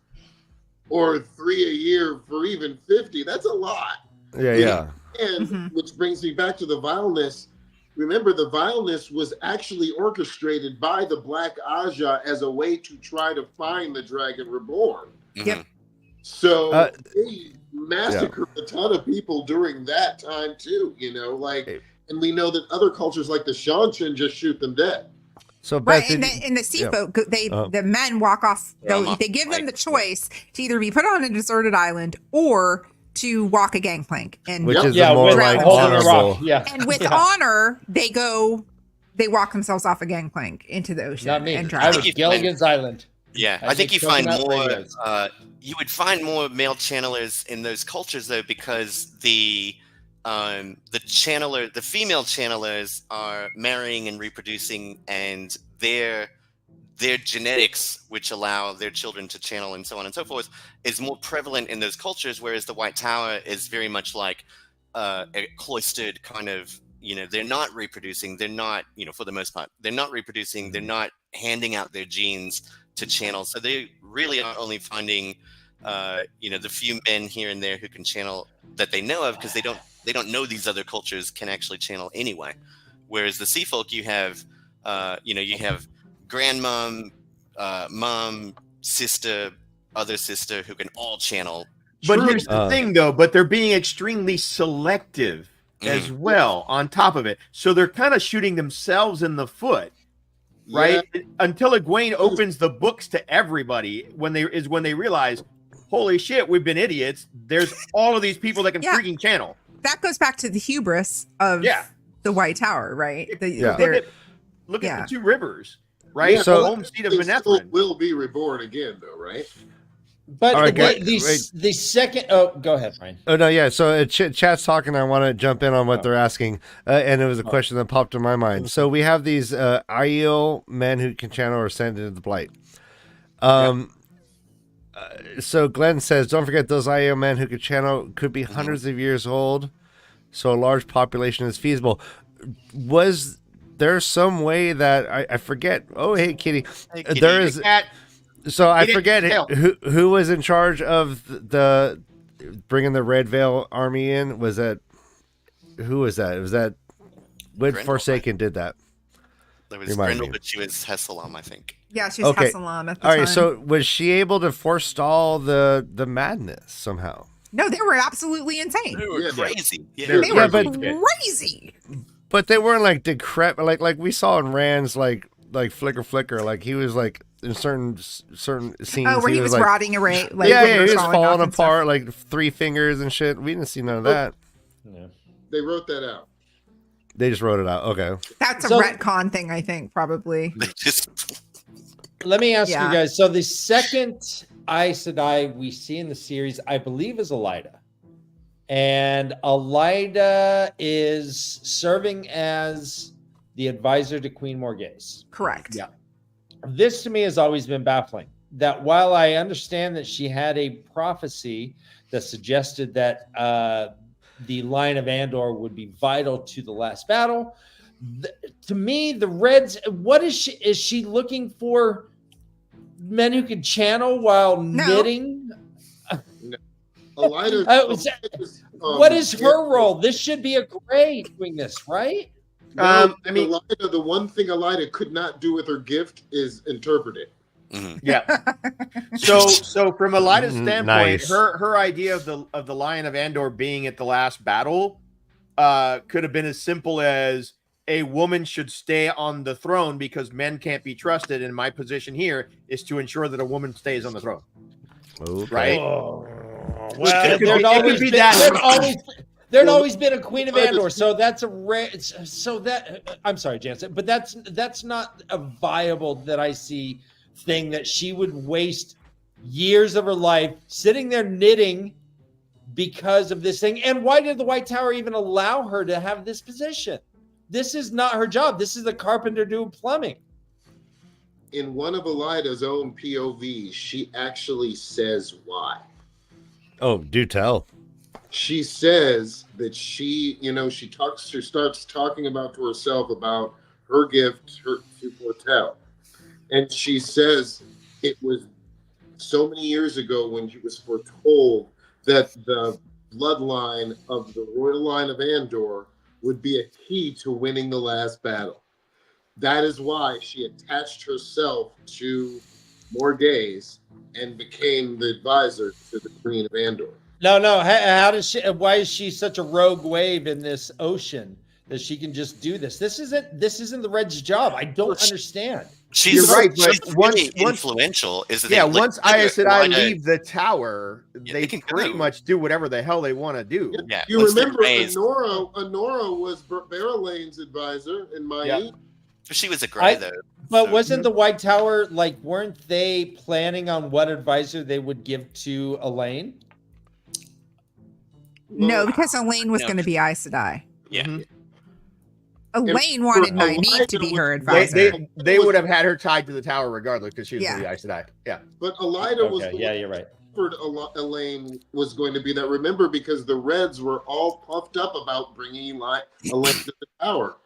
or 3 a year for even 50. That's a lot. Yeah. And which brings me back to the vileness. Remember, the vileness was actually orchestrated by the Black Ajah as a way to try to find the Dragon Reborn. Yep. So they massacred a ton of people during that time too, and we know that other cultures like the Shanshan just shoot them dead. So Beth, Right, and the sea folk, the men walk off. They give them the choice to either be put on a deserted island or to walk a gangplank, and Which is Yeah, a more with like holding the rock. honorable. Yeah. and with Yeah. honor, they walk themselves off a gangplank into the ocean Not me. and I drown. was you Gilligan's Island. Yeah, I I think make you find coconut more. radios. You would find more male channelers in those cultures, though, because the female channelers are marrying and reproducing, and their genetics, which allow their children to channel and so on and so forth, is more prevalent in those cultures. Whereas the White Tower is very much like a cloistered kind of. They're not reproducing. They're not, for the most part, they're not reproducing. They're not handing out their genes to channel. So they really are only finding, the few men here and there who can channel that they know of, because they don't know these other cultures can actually channel anyway. Whereas the sea folk, you have grandmom, mom, sister, other sister who can all channel. But here's the thing, though. But they're being extremely selective as well on top of it. So they're kind of shooting themselves in the foot, right? Yeah. Until Egwene opens the books to everybody when they realize, holy shit, we've been idiots. There's all of these people that can freaking channel. That goes back to the hubris of the White Tower, right? Look at the two rivers, right? Yeah, So the home seat of they still Manetheren. will be reborn again, though, right? But All right, the second. Oh, go ahead, Ryan. Oh no, yeah. So chat's talking. I want to jump in on what they're asking, and it was a question that popped in my mind. So we have these Aiel men who can channel or send into the blight. So Glenn says, don't forget those Aiel men who could channel could be hundreds of years old. So a large population is feasible. Was there some way that I forget? Oh, hey, Kitty. Hey, Kitty, there the is. cat. So I didn't forget tell. who was in charge of the bringing the Red Veil army in. Was that who was that? Was that when Grendel, Forsaken did that? There was Remind Grendel, me. but she was Hessalam, I think. Yeah, she's Hassalam at the All time. right. So was she able to forestall the madness somehow? No, they were absolutely insane. They were Yeah, crazy. They Yeah, were but- crazy. But they weren't like decrepit. Like we saw in Rand's like flicker. Like he was like in certain scenes. Oh, where he was like, rotting away. Like yeah, he fingers was falling falling off and stuff. apart, like 3 fingers and shit. We didn't see none of that. They wrote that out. They just wrote it out. Okay. That's a So- retcon thing, I think, probably. They just Let me ask Yeah. you guys. So the second Aes Sedai we see in the series, I believe, is Elida. And Elida is serving as the advisor to Queen Morghese. Correct. Yeah. This to me has always been baffling. That while I understand that she had a prophecy that suggested that the line of Andor would be vital to the last battle, to me, the Reds, what is she? Is she looking for men who can channel while knitting? Elida, What is her role? This should be a Gray doing this, right? No, I mean- Elida, the one thing Elida could not do with her gift is interpret it. Yeah. So from Elida's standpoint, Nice. her idea of the Lion of Andor being at the last battle could have been as simple as a woman should stay on the throne because men can't be trusted. And my position here is to ensure that a woman stays on the throne. Okay. Right? Well, It could be that. there'd always been a Queen of Andor, so that's a rare. So that I'm sorry, Jansen, but that's not a viable that I see thing that she would waste years of her life sitting there knitting because of this thing. And why did the White Tower even allow her to have this position? This is not her job. This is the carpenter doing plumbing. In one of Elida's own POVs, she actually says why. Oh, do tell. She says that she starts talking about to herself about her gift, to foretell. And she says it was so many years ago when she was foretold that the bloodline of the royal line of Andor would be a key to winning the last battle. That is why she attached herself to Morghese and became the advisor to the Queen of Andor. No. How does she? Why is she such a rogue wave in this ocean that she can just do this? This isn't the Red's job. I don't understand. She's You're right, but she's really influential. Is the yeah, thing. Like, once Aes Sedai Lina- leave the tower, Yeah, they they can pretty go. much do whatever the hell they want to do. Yeah, You once they're remember raised- Honora was Barrelane's advisor in Maine. She was a Grey though. But so- wasn't the White Tower like? Weren't they planning on what advisor they would give to Elaine? No, because Elaine was No. going to be Aes Sedai. Yeah. Mhm. Elaine wanted for Nynaeve to be her Elijah, advisor. They would have had her tied to the tower regardless because she was Yeah. the Aes Sedai. Yeah. But Elida was Okay, the yeah, one you're right. for Elaine was going to be that. Remember, because the Reds were all puffed up about bringing Elaine to the tower,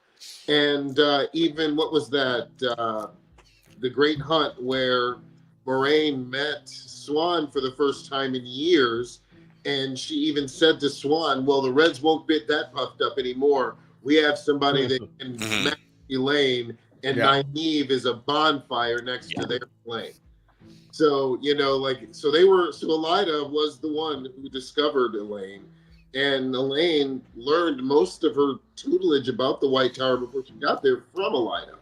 and even what was that? The Great Hunt, where Moraine met Swan for the first time in years, and she even said to Swan, "Well, the Reds won't get that puffed up anymore. We have somebody that can Mhm. match Elaine, and Yeah. Nynaeve is a bonfire next to their flame." So, Elida was the one who discovered Elaine, and Elaine learned most of her tutelage about the White Tower before she got there from Elida.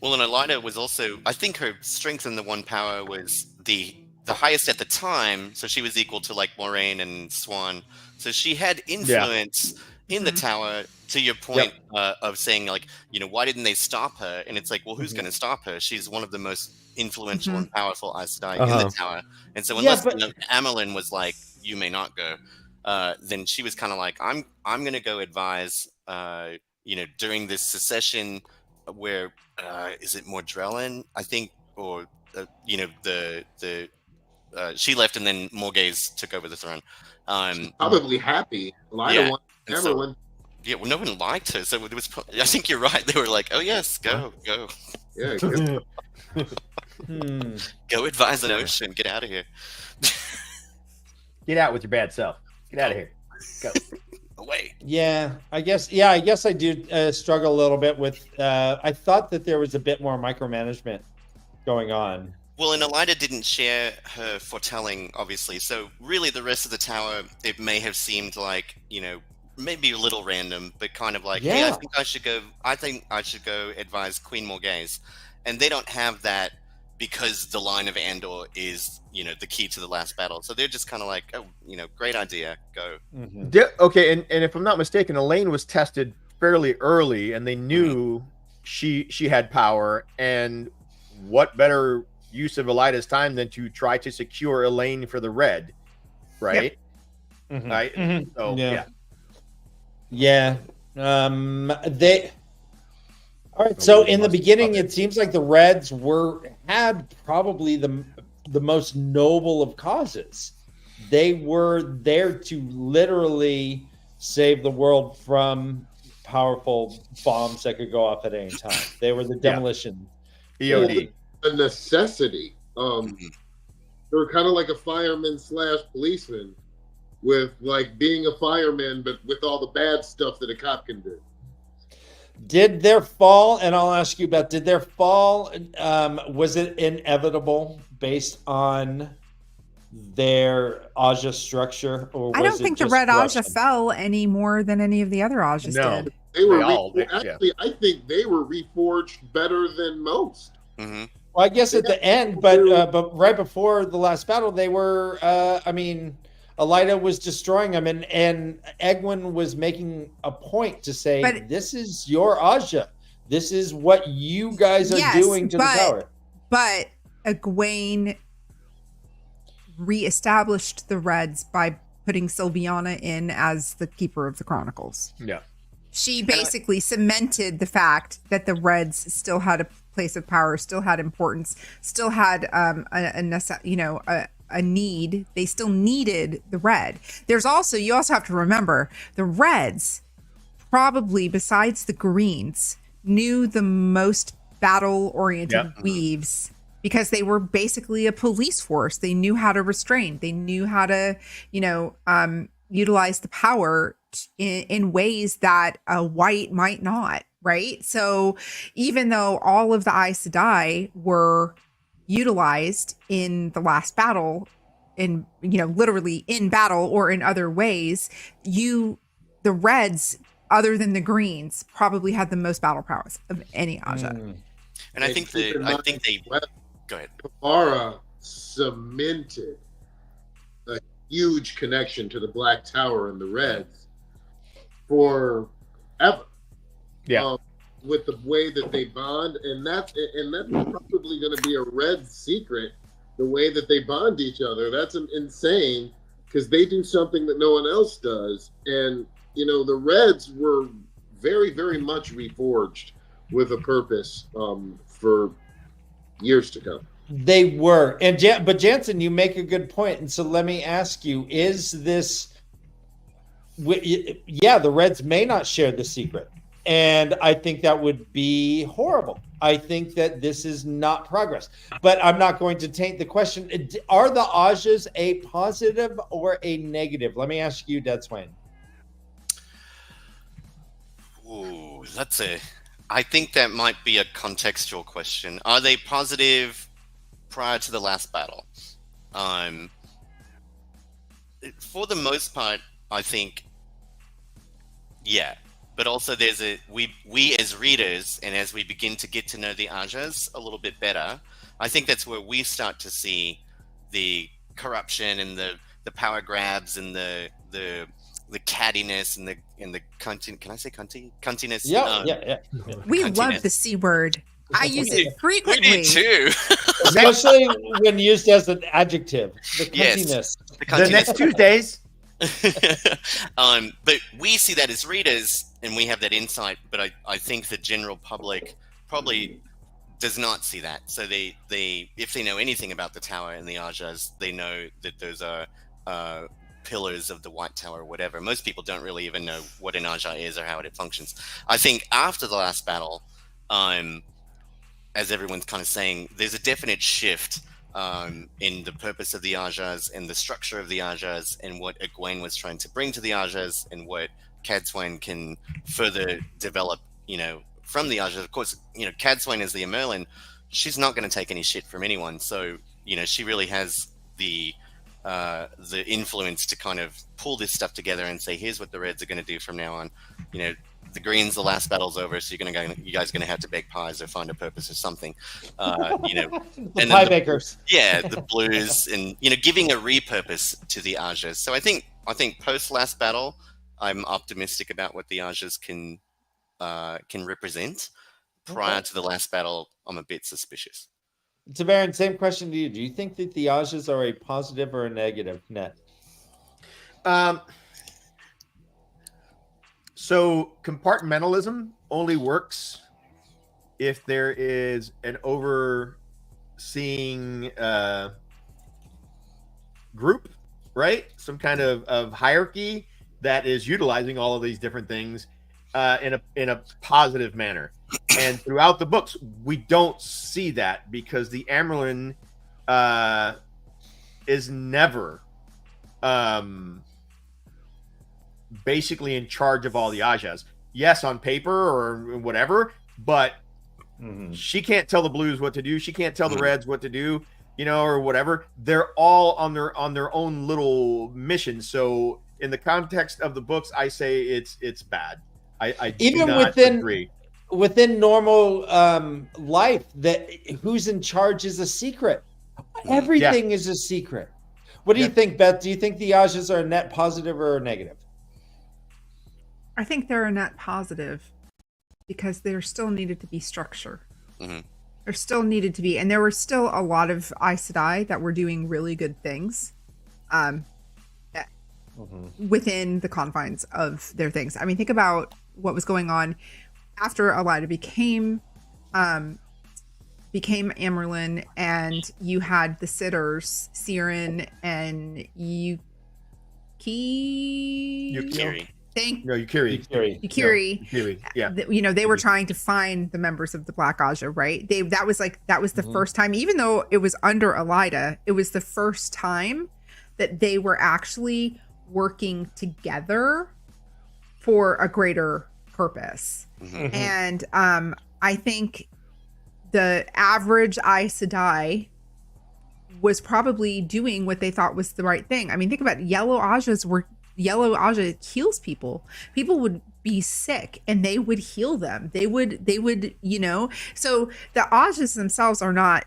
Well, and Elida was also, I think her strength in the One Power was the highest at the time, so she was equal to like Moraine and Swan. So she had influence in the tower. To your point of saying, like, why didn't they stop her? And it's like, well, who's going to stop her? She's one of the most influential and powerful Aes Sedai in the tower. And so unless Amelin was like, you may not go, then she was kind of like, I'm going to go advise, during this secession where, is it Mordrellin, I think, or, she left and then Morghese took over the throne. Probably happy. Elida wanted and so- Emerald. Yeah, well, no one liked her, so it was. I think you're right. They were like, "Oh yes, go, Yeah, go advise an ocean, get out of here, Get out with your bad self. Get out of here. Go. away." Yeah, I guess I do struggle a little bit with. I thought that there was a bit more micromanagement going on. Well, and Elida didn't share her foretelling, obviously. So really, the rest of the tower, it may have seemed like maybe a little random, but kind of like, hey, I think I should go advise Queen Morghese, and they don't have that because the line of Andor is the key to the last battle. So they're just kind of like, oh, great idea, go. Okay, and if I'm not mistaken, Elaine was tested fairly early, and they knew she had power. And what better use of Elida's time than to try to secure Elaine for the Red, right? Right. So Yeah. They. All right. So in the beginning, it seems like the Reds had probably the most noble of causes. They were there to literally save the world from powerful bombs that could go off at any time. They were the demolition. EOD. A necessity. They were kind of like a fireman / policeman, with like being a fireman, but with all the bad stuff that a cop can do. Did their fall, and I'll ask you about, did their fall, was it inevitable based on their Aja structure? Or I don't think the Red Aja fell any more than any of the other Ajas did. They were Actually, I think they were reforged better than most. Mm-hmm. Well, I guess at the end, but right before the last battle, they were, Elida was destroying them, and Egwene was making a point to say, this is your Aja. This is what you guys are doing to the tower. But Egwene reestablished the Reds by putting Sylviana in as the Keeper of the Chronicles. Yeah. She basically cemented the fact that the Reds still had a place of power, still had importance, still had a need. They still needed the Red. You also have to remember the Reds, probably besides the Greens, knew the most battle-oriented weaves because they were basically a police force. They knew how to restrain. They knew how to, utilize the power in ways that a white might not, right? So even though all of the Aes Sedai were utilized in the last battle, in literally in battle or in other ways, the Reds, other than the Greens, probably had the most battle prowess of any Aja. And I think they go ahead. Kamara cemented a huge connection to the Black Tower and the Reds forever. Yeah. With the way that they bond, and that's probably going to be a Red secret. The way that they bond each other, that's insane because they do something that no one else does. And the Reds were very, very much reforged with a purpose for years to come. They were, but Jansen, you make a good point, and so let me ask you: is this? Yeah, the Reds may not share the secret, and I think that would be horrible. I think that this is not progress, but I'm not going to taint the question. Are the Ajahs a positive or a negative? Let me ask you, Dead Swain. Ooh, I think that might be a contextual question. Are they positive prior to the last battle? For the most part, I think, yeah. But also we as readers, and as we begin to get to know the Ajahs a little bit better, I think that's where we start to see the corruption and the power grabs and the cattiness and the cunting. Can I say cunty? Cuntiness. Yeah. We love the C word. I use it frequently. We do too. Especially when used as an adjective. The cuntiness. Yes, The next Tuesdays. But we see that as readers and we have that insight, but I think the general public probably does not see that. So they if they know anything about the tower and the Ajahs, they know that those are pillars of the White Tower or whatever. Most people don't really even know what an Ajah is or how it functions. I think after the last battle, as everyone's kind of saying, there's a definite shift in the purpose of the Ajahs and the structure of the Ajahs and what Egwene was trying to bring to the Ajahs and what Cadsuane can further develop, from the Ajahs. Of course, Cadsuane is the Merlin. She's not going to take any shit from anyone. So, she really has the influence to kind of pull this stuff together and say, here's what the Reds are going to do from now on. The Greens, the last battle's over, so you guys are going to have to bake pies or find a purpose or something. The pie bakers. Yeah, the Blues, and giving a repurpose to the Ajahs. So I think post last battle, I'm optimistic about what the Ajahs can represent. Prior to the last battle, I'm a bit suspicious. Tavarin, same question to you. Do you think that the Ajahs are a positive or a negative net? So compartmentalism only works if there is an overseeing group, right? Some kind of hierarchy that is utilizing all of these different things in a positive manner. And throughout the books, we don't see that because the Amyrlin is never basically in charge of all the Ajahs. Yes, on paper or whatever, but she can't tell the Blues what to do. She can't tell the Reds what to do, or whatever. They're all on their own little mission. So in the context of the books, I say it's bad. I even do not agree. Within normal life, that who's in charge is a secret. Everything is a secret. What do you think, Beth? Do you think the Ajahs are a net positive or a negative? I think they're a net positive because there still needed to be structure. There still needed to be, and there were still a lot of Aes Sedai that were doing really good things within the confines of their things. I mean, think about what was going on after Elaida became Amyrlin, and you had the sitters, Siren and Yukiri. Yukiri. Yeah. They were trying to find the members of the Black Ajah, right? That was the first time, even though it was under Elaida, it was the first time that they were actually working together for a greater purpose. And I think the average Aes Sedai was probably doing what they thought was the right thing. I mean, think about it. Yellow Ajahs were yellow Aja heals people. People would be sick and they would heal them. They would, so the Ajas themselves are not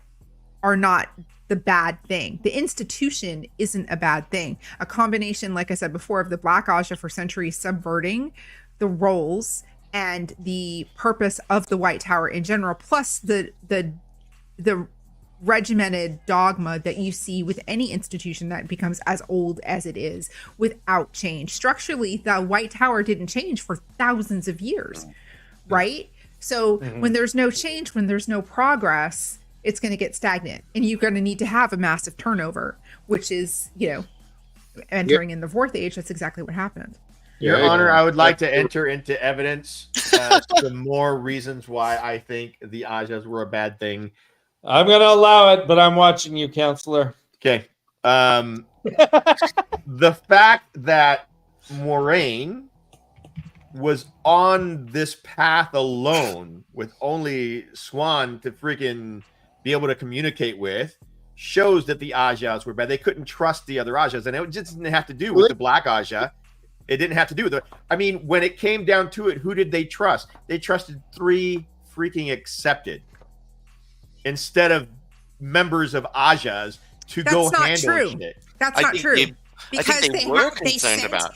the bad thing. The institution isn't a bad thing. A combination, like I said before, of the Black Aja for centuries subverting the roles and the purpose of the White Tower in general, plus the regimented dogma that you see with any institution that becomes as old as it is without change. Structurally, the White Tower didn't change for thousands of years, right? So when there's no change, when there's no progress, it's going to get stagnant, and you're going to need to have a massive turnover, which is, entering in the Fourth Age. That's exactly what happened. Your Honor, I would like to enter into evidence some more reasons why I think the Ajahs were a bad thing. I'm going to allow it, but I'm watching you, counselor. Okay. The fact that Moraine was on this path alone with only Swan to freaking be able to communicate with shows that the Ajahs were bad. They couldn't trust the other Ajahs, and it just didn't have to do with the Black Ajah. It didn't have to do with it. I mean, when it came down to it, who did they trust? They trusted 3 freaking accepted instead of members of Ajahs to go handle shit. That's not true. Because they were concerned about.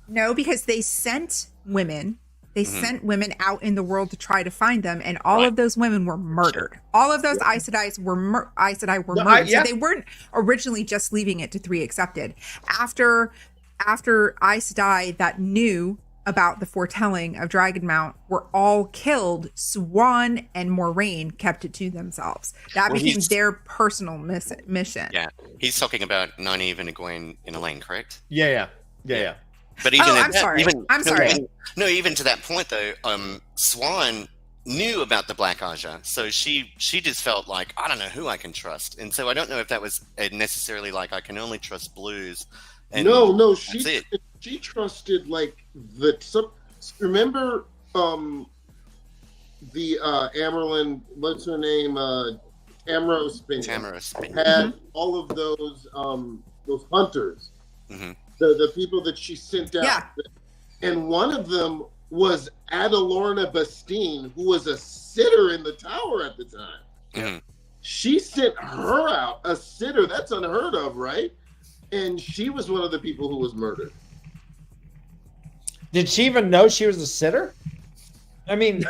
No, because they sent women. They sent women out in the world to try to find them, and all of those women were murdered. All of those Aes Sedai were murdered. So they weren't originally just leaving it to 3 accepted. After Aes Sedai that knew about the foretelling of Dragonmount were all killed, Swan and Moraine kept it to themselves. That became their personal mission. Yeah, he's talking about Nynaeve and Egwene in Elaine, correct? Yeah. But even I'm sorry. Even to that point though, Swan knew about the Black Aja, so she just felt like, I don't know who I can trust, and so I don't know if that was necessarily like I can only trust blues. And no, she trusted remember the Amerlin, what's her name, Tamros Spinion had all of those hunters. The people that she sent out, and one of them was Adalorna Bastine, who was a sitter in the tower at the time. She sent her out, a sitter. That's unheard of, right? And she was one of the people who was murdered. Did she even know she was a sitter? I mean,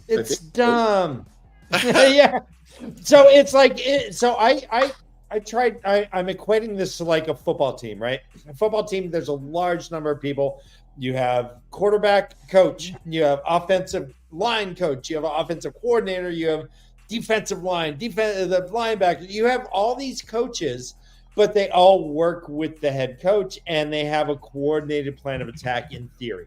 it's dumb. Yeah. So it's like, I'm equating this to like a football team, right? A football team, there's a large number of people. You have quarterback coach, you have offensive line coach, you have an offensive coordinator, you have defensive line, the linebacker. You have all these coaches, but they all work with the head coach and they have a coordinated plan of attack in theory.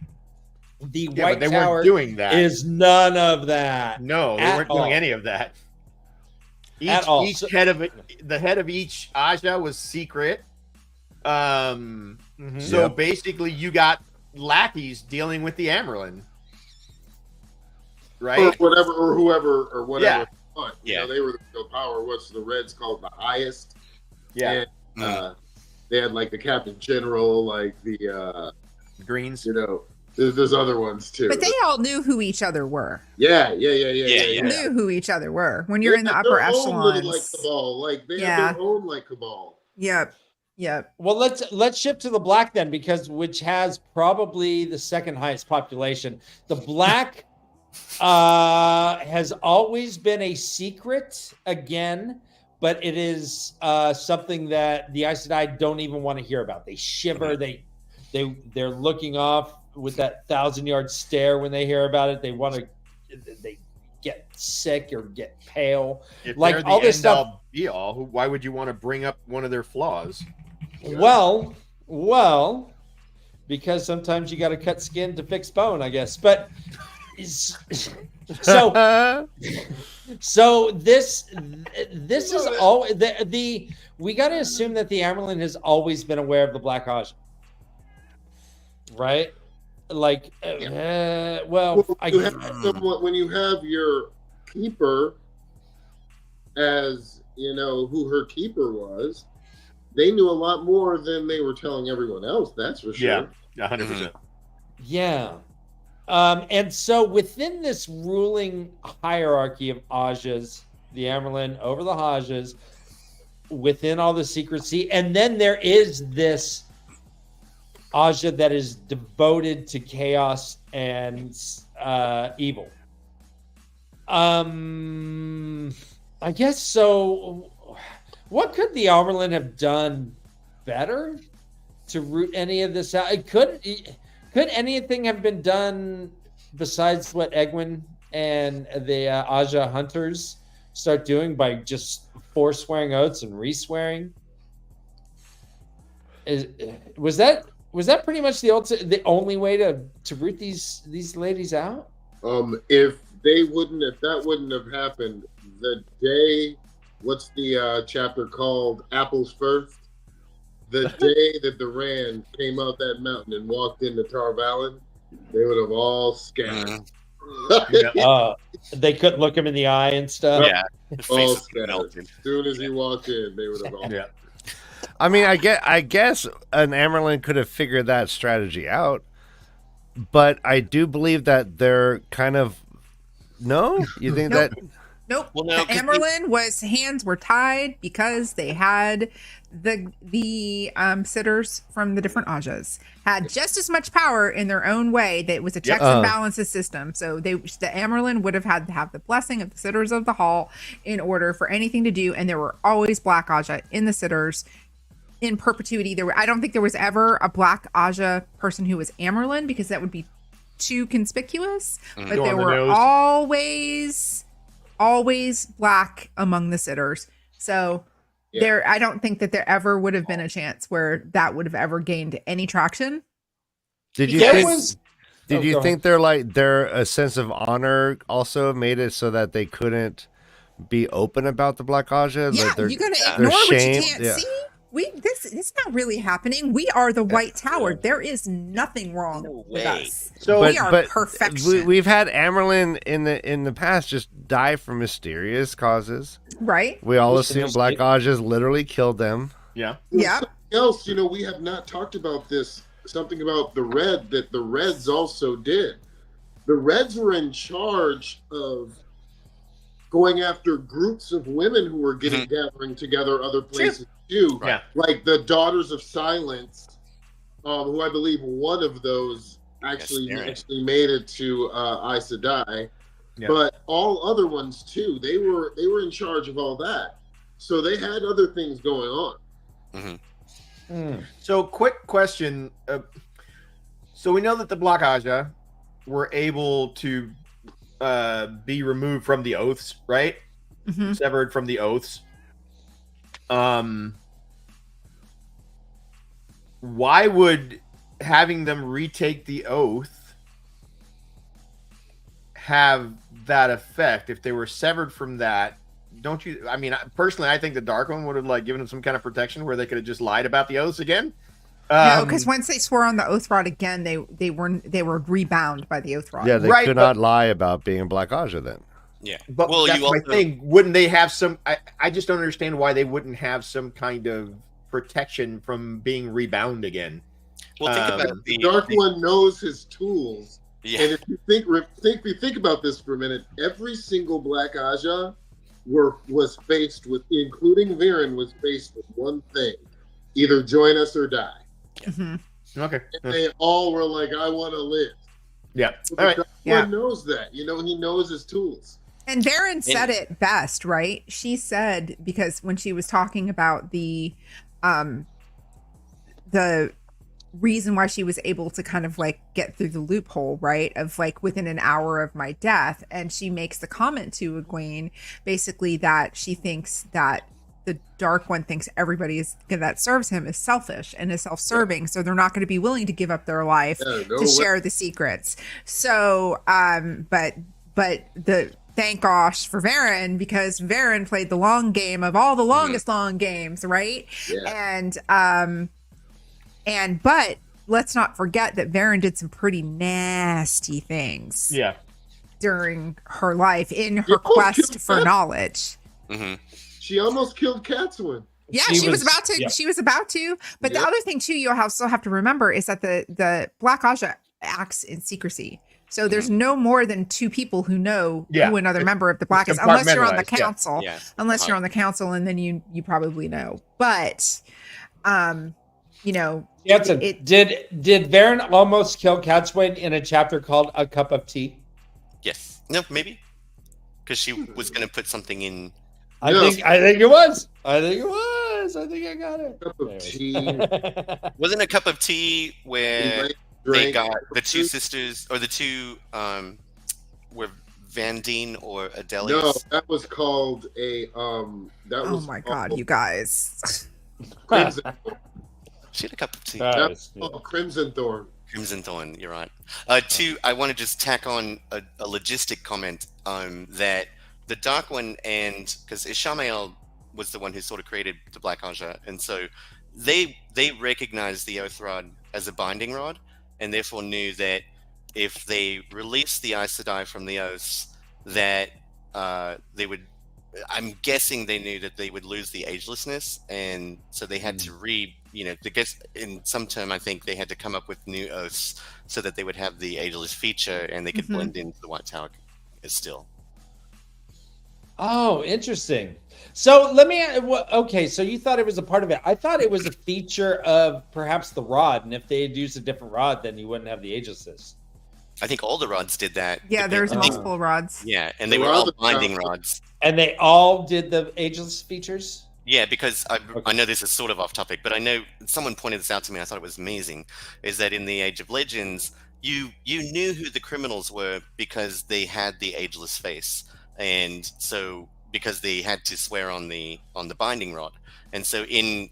The White Tower doing that. Is none of that. No, they weren't doing any of that. The head of each Ajah was secret. So basically, you got lackeys dealing with the Amerlin, right? Or whoever. Yeah. They were the real power. What's the Reds called? The highest. Yeah. And, they had like the Captain General, like the Greens. There's other ones too. But they all knew who each other were. Yeah. Knew who each other were. When you're in the upper echelons. They have their own like cabal. Yep. Well, let's shift to the Black then, which has probably the second highest population. The Black has always been a secret again, but it is something that the Aes Sedai don't even want to hear about. They shiver. They're looking off with that 1,000-yard stare when they hear about it. They get sick or get pale. If like they're all the this stuff. All be all, why would you want to bring up one of their flaws? Well, because sometimes you got to cut skin to fix bone, I guess. But so this is all the we got to assume that the Amerlin has always been aware of the Black Aja, right? Like, when you have your keeper as who her keeper was, they knew a lot more than they were telling everyone else. That's for sure. Yeah, 100%. Yeah. And so within this ruling hierarchy of Ajahs, the Amerlin over the Ajahs, within all the secrecy, and then there is this Ajah that is devoted to chaos and evil. I guess so. What could the Amerlin have done better to root any of this out? Could anything have been done besides what Egwin and the Ajah hunters start doing by just forswearing oaths and re-swearing? Was that pretty much the only way to root these ladies out? If that wouldn't have happened, the day, what's the chapter called? Apples First. The day that the Rand came out that mountain and walked into Tar Valon, they would have all scattered. They couldn't look him in the eye and stuff. Yeah. All scattered. As soon as he walked in, they would have all. Yeah. I mean, I guess an Amerlin could have figured that strategy out, but I do believe that they're kind of no. You think Nope. that? Nope. Well, no, the 'cause Amerlin hands were tied because they had the sitters from the different Ajahs had just as much power in their own way. That it was a checks and balances system. So the Amerlin would have had to have the blessing of the sitters of the hall in order for anything to do. And there were always black Ajah in the sitters in perpetuity. I don't think there was ever a black Ajah person who was Amerlin because that would be too conspicuous. But Go there on the were nose. always black among the sitters. So I don't think that there ever would have been a chance where that would have ever gained any traction. Did you think their a sense of honor also made it so that they couldn't be open about the black Ajah? Yeah, that you're gonna ignore what you can't see. It's not really happening. We are the White Tower. There is nothing wrong with us. So we are perfection. We've had Amerlin in the past just die from mysterious causes. Right. We all assume black Ajahs literally killed them. Yeah. Yeah. Something else, we have not talked about this. Something about the Red that the Reds also did. The Reds were in charge of going after groups of women who were gathering together other places too. Yeah. Like the Daughters of Silence, who I believe one of those actually made it to Aes Sedai. Yeah. But all other ones too, they were in charge of all that. So they had other things going on. So quick question. So we know that the Black Ajah were able to be removed from the oaths, right? Severed from the oaths. Why would having them retake the oath have that effect if they were severed from that? Don't you? I mean, personally, I think the Dark One would have given them some kind of protection where they could have just lied about the oaths again. No, because once they swore on the oath rod again, they were rebound by the oath rod. Yeah, they could not lie about being a black Ajah then. Yeah, but that's my thing. Wouldn't they have some? I just don't understand why they wouldn't have some kind of protection from being rebound again. Well, think about the Dark One knows his tools. Yeah. And if you think about this for a minute, every single black Ajah was faced with, including Viren, was faced with one thing: either join us or die. Okay. And they all were like, "I want to live." Yeah. So all right. One knows that. He knows his tools. And Viren said it best, right? She said, because when she was talking about the reason why she was able to kind of get through the loophole, right, of within an hour of my death, and she makes the comment to Egwene basically that she thinks that the Dark One thinks everybody that serves him is selfish and is self-serving, so they're not going to be willing to give up their life to share the secrets. So but the thank gosh for Viren, because Viren played the long game of all the longest long games, right? But let's not forget that Viren did some pretty nasty things. Yeah. During her life in her quest for knowledge. She almost killed Catswin. Yeah, she was about to. Yeah. She was about to. But the Yep. other thing too, you also have to remember is that the Black Aja acts in secrecy. So there's no more than 2 people who know Yeah. who another member of the Black is, It's unless you're on the compartmentalized, yeah. council. Yeah. Unless you're on the council, and then you probably know. But, you know, Jansen, it- did Varen almost kill Catswain in a chapter called A Cup of Tea? Yes. No, maybe. Because she was going to put something in. I No. think it was. I think it was. I think I got it. Cup of Anyways. tea. Wasn't a cup of tea where they Drink. got the 2 sisters, or the 2, were Vandine or Adelius? No, that was called a That oh was my God, called you guys. Crimson. She had a cup of tea. That was called Crimson Thorn. Crimson Thorn, you're right. I want to just tack on a logistic comment that the Dark One, and because Ishamael was the one who sort of created the Black Aja, and so they recognized the Oath Rod as a binding rod, and therefore knew that if they released the Aes Sedai from the Oaths, that they would. I'm guessing they knew that they would lose the agelessness, and so they had to I guess in some term, I think they had to come up with new oaths so that they would have the ageless feature and they could blend into the White Tower still. Oh, interesting. So let me. Okay, so you thought it was a part of it. I thought it was a feature of perhaps the rod, and if they had used a different rod, then you wouldn't have the agelessness. I think all the rods did that. Yeah, there's I think- multiple rods. Yeah, and they The were all rod- binding rods. And they all did the ageless features. Yeah, because I know this is sort of off topic, but I know someone pointed this out to me. I thought it was amazing. Is that in the Age of Legends, you knew who the criminals were because they had the ageless face, and so because they had to swear on the binding rod, and so in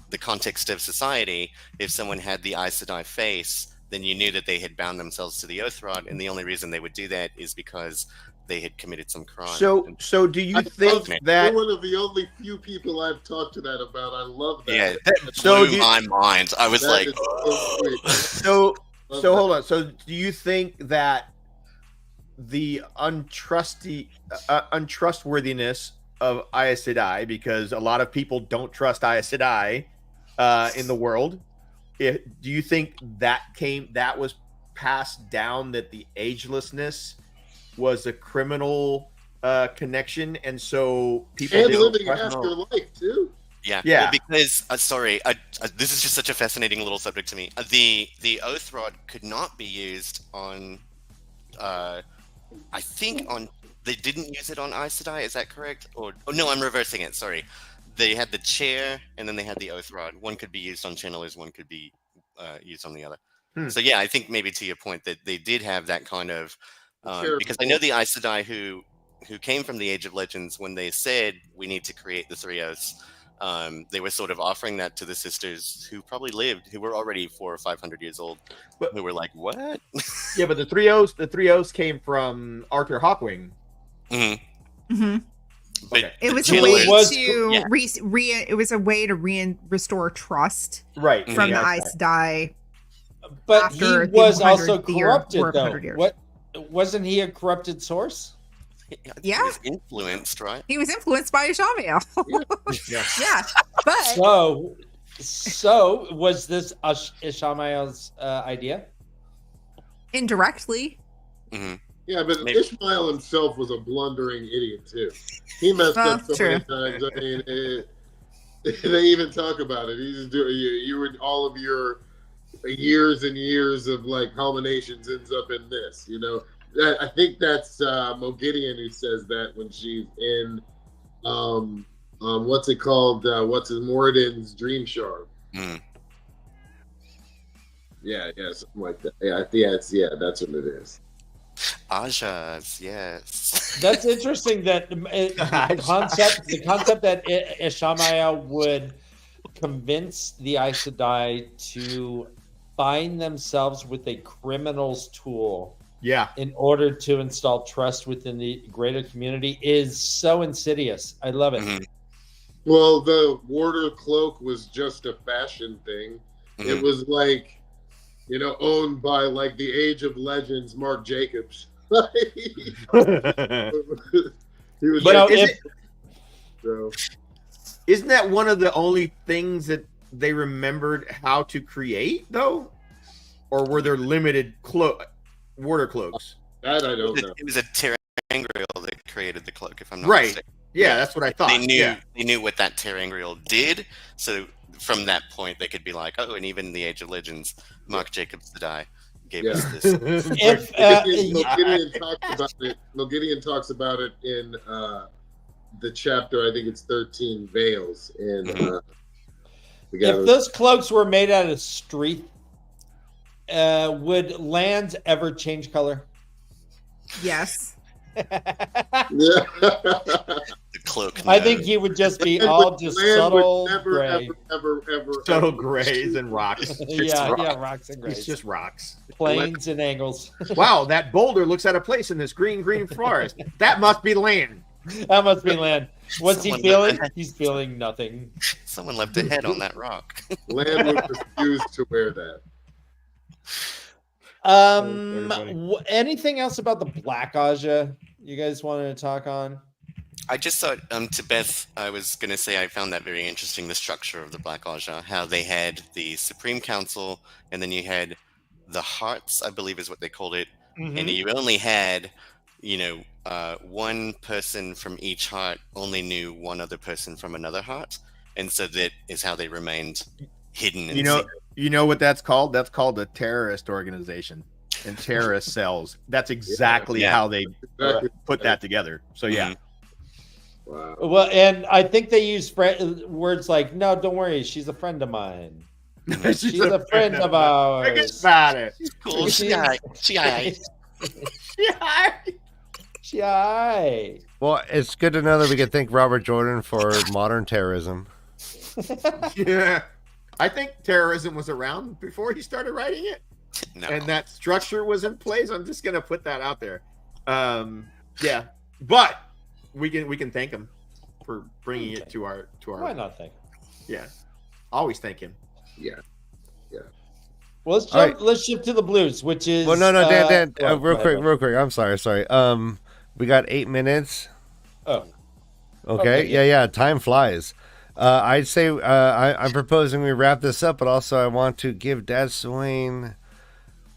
the context of society, if someone had the Aes Sedai face, then you knew that they had bound themselves to the Oath Rod, and the only reason they would do that is because they had committed some crime. So do you I think love- that? You're one of the only few people I've talked to that about. I love that. Yeah, that So blew do you- my mind. I was That like, is so sweet. So Love so that. hold on. So do you think that the untrustworthiness of Aes Sedai, because a lot of people don't trust Aes Sedai in the world, do you think that was passed down, that the agelessness was a criminal connection, and so people And didn't living trust- after life too. yeah, Yeah. Well, because sorry, this is just such a fascinating little subject to me. The Oath Rod could not be used on. I think on they didn't use it on Aes Sedai. Is that correct? Or no, I'm reversing it. Sorry, they had the chair and then they had the Oath Rod. One could be used on channelers, one could be used on the other. So yeah, I think maybe to your point that they did have that kind of because I know the Aes Sedai who came from the Age of Legends, when they said we need to create the 3 Oaths, they were sort of offering that to the sisters who probably lived, who were already 400 or 500 years old, But- who were like, "What?" Yeah, but the 3Os came from Arthur Hawkwing. Mm-hmm. But Okay. It the was a way channelers- to it was a way to restore trust Right. from yeah, the Aes Sedai. But After he the was 100 also year- corrupted, War of though. 100 years. What wasn't he a corrupted source? I think Yeah. he was influenced, right? He was influenced by Ishamael. Yeah. Yeah, but So was this Ishamael's idea? indirectly. Mm-hmm. Yeah, but Maybe. Ishmael himself was a blundering idiot too. He messed Well, up so true. many times. I mean, they even talk about it. He's doing you and all of your years and years of like culminations ends up in this. You know, I think that's Mogideon who says that when she's in what's it called? What's his Moradin's Dream Shard? Mm. Yeah, something like that. Yeah, that's what it is. Ajahs, yes. That's interesting. That the concept that Ishamael would convince the Aes Sedai to bind themselves with a criminal's tool Yeah. in order to install trust within the greater community is so insidious. I love it. Mhm. Well, the warder cloak was just a fashion thing. It Mhm. was like, owned by like the Age of Legends, Mark Jacobs. he was But like, is it, so, Isn't that one of the only things that they remembered how to create, though? Or were there limited water cloaks? That I don't know. It was a terangrial that created the cloak, if I'm not Right. mistaken. Yeah, that's what I thought. They knew what that terangrial did, so from that point they could be like, oh, and even in the Age of Legends, Mark Jacobs the Die gave us this. If Milgideon talks about it in the chapter, I think it's 13 Veils. And if those cloaks were made out of street, would lands ever change color? Yes. The cloak. I think he would just be all just subtle gray. Ever, subtle grays and rocks. Rocks and grays. It's just rocks. Planes and angles. Wow, that boulder looks out of place in this green forest. That must be land. That must be land. What's he feeling? He's feeling nothing. Someone left a head on that rock. Land would refuse to wear that. Anything else about the Black Aja you guys wanted to talk on? I just thought, to Beth, I was going to say I found that very interesting, the structure of the Black Aja, how they had the Supreme Council, and then you had the Hearts, I believe is what they called it, and you only had, one person from each heart only knew one other person from another heart, and so that is how they remained hidden. And you know what that's called? That's called a terrorist organization and terrorist cells. That's exactly how they put that together. So yeah. Wow. Well, and I think they use words like, "No, don't worry, she's a friend of mine. She's a friend of ours. Forget about it. Cool. She. Well, it's good to know that we can thank Robert Jordan for modern terrorism. Yeah. I think terrorism was around before he started writing it. No. And that structure was in place. I'm just gonna put that out there. Yeah. But we can thank him for bringing it to our Why not thank him? Yeah. Always thank him. Yeah. Well, let's shift to the blues, which is Dan, real quick. I'm sorry. We got 8 minutes. Oh. Okay. Yeah. Time flies. I'd say I'm proposing we wrap this up, but also I want to give Dad Swain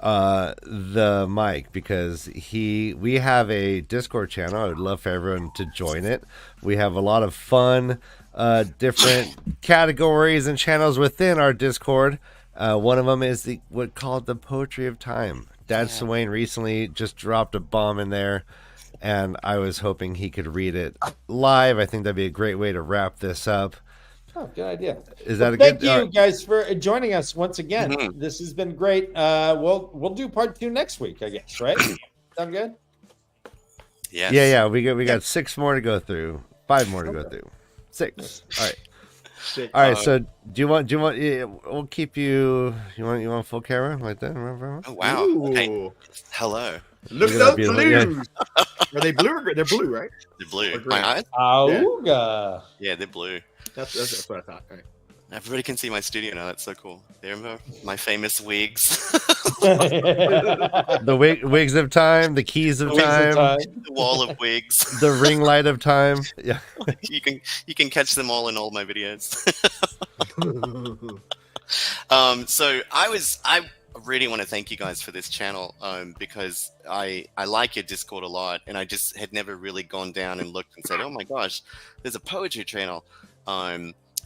the mic because we have a Discord channel. I would love for everyone to join it. We have a lot of fun, different categories and channels within our Discord. One of them is what's called the Poetry of Time. Dad Swain recently just dropped a bomb in there, and I was hoping he could read it live. I think that'd be a great way to wrap this up. Oh, good idea. Is that Thank you guys for joining us once again. This has been great. We'll do part 2 next week, I guess, right? Sound good? Yes. Yeah. We got 6 more to go through. 5 more to go through. 6. All right. All right. So do you want? We'll keep you. You want full camera like that? Oh wow. Ooh. Okay. Hello. Look at those blues. Are they blue or green? They're blue, right? They're blue. green. My eyes? Auga. Yeah, they're blue. That's what I thought. All right. Everybody can see my studio now. That's so cool. They're my famous wigs. The wigs of time, the keys of time, The wall of wigs. the ring light of time. Yeah. You can catch them all in all my videos. So I really want to thank you guys for this channel because I like your Discord a lot, and I just had never really gone down and looked and said, oh my gosh, there's a poetry channel.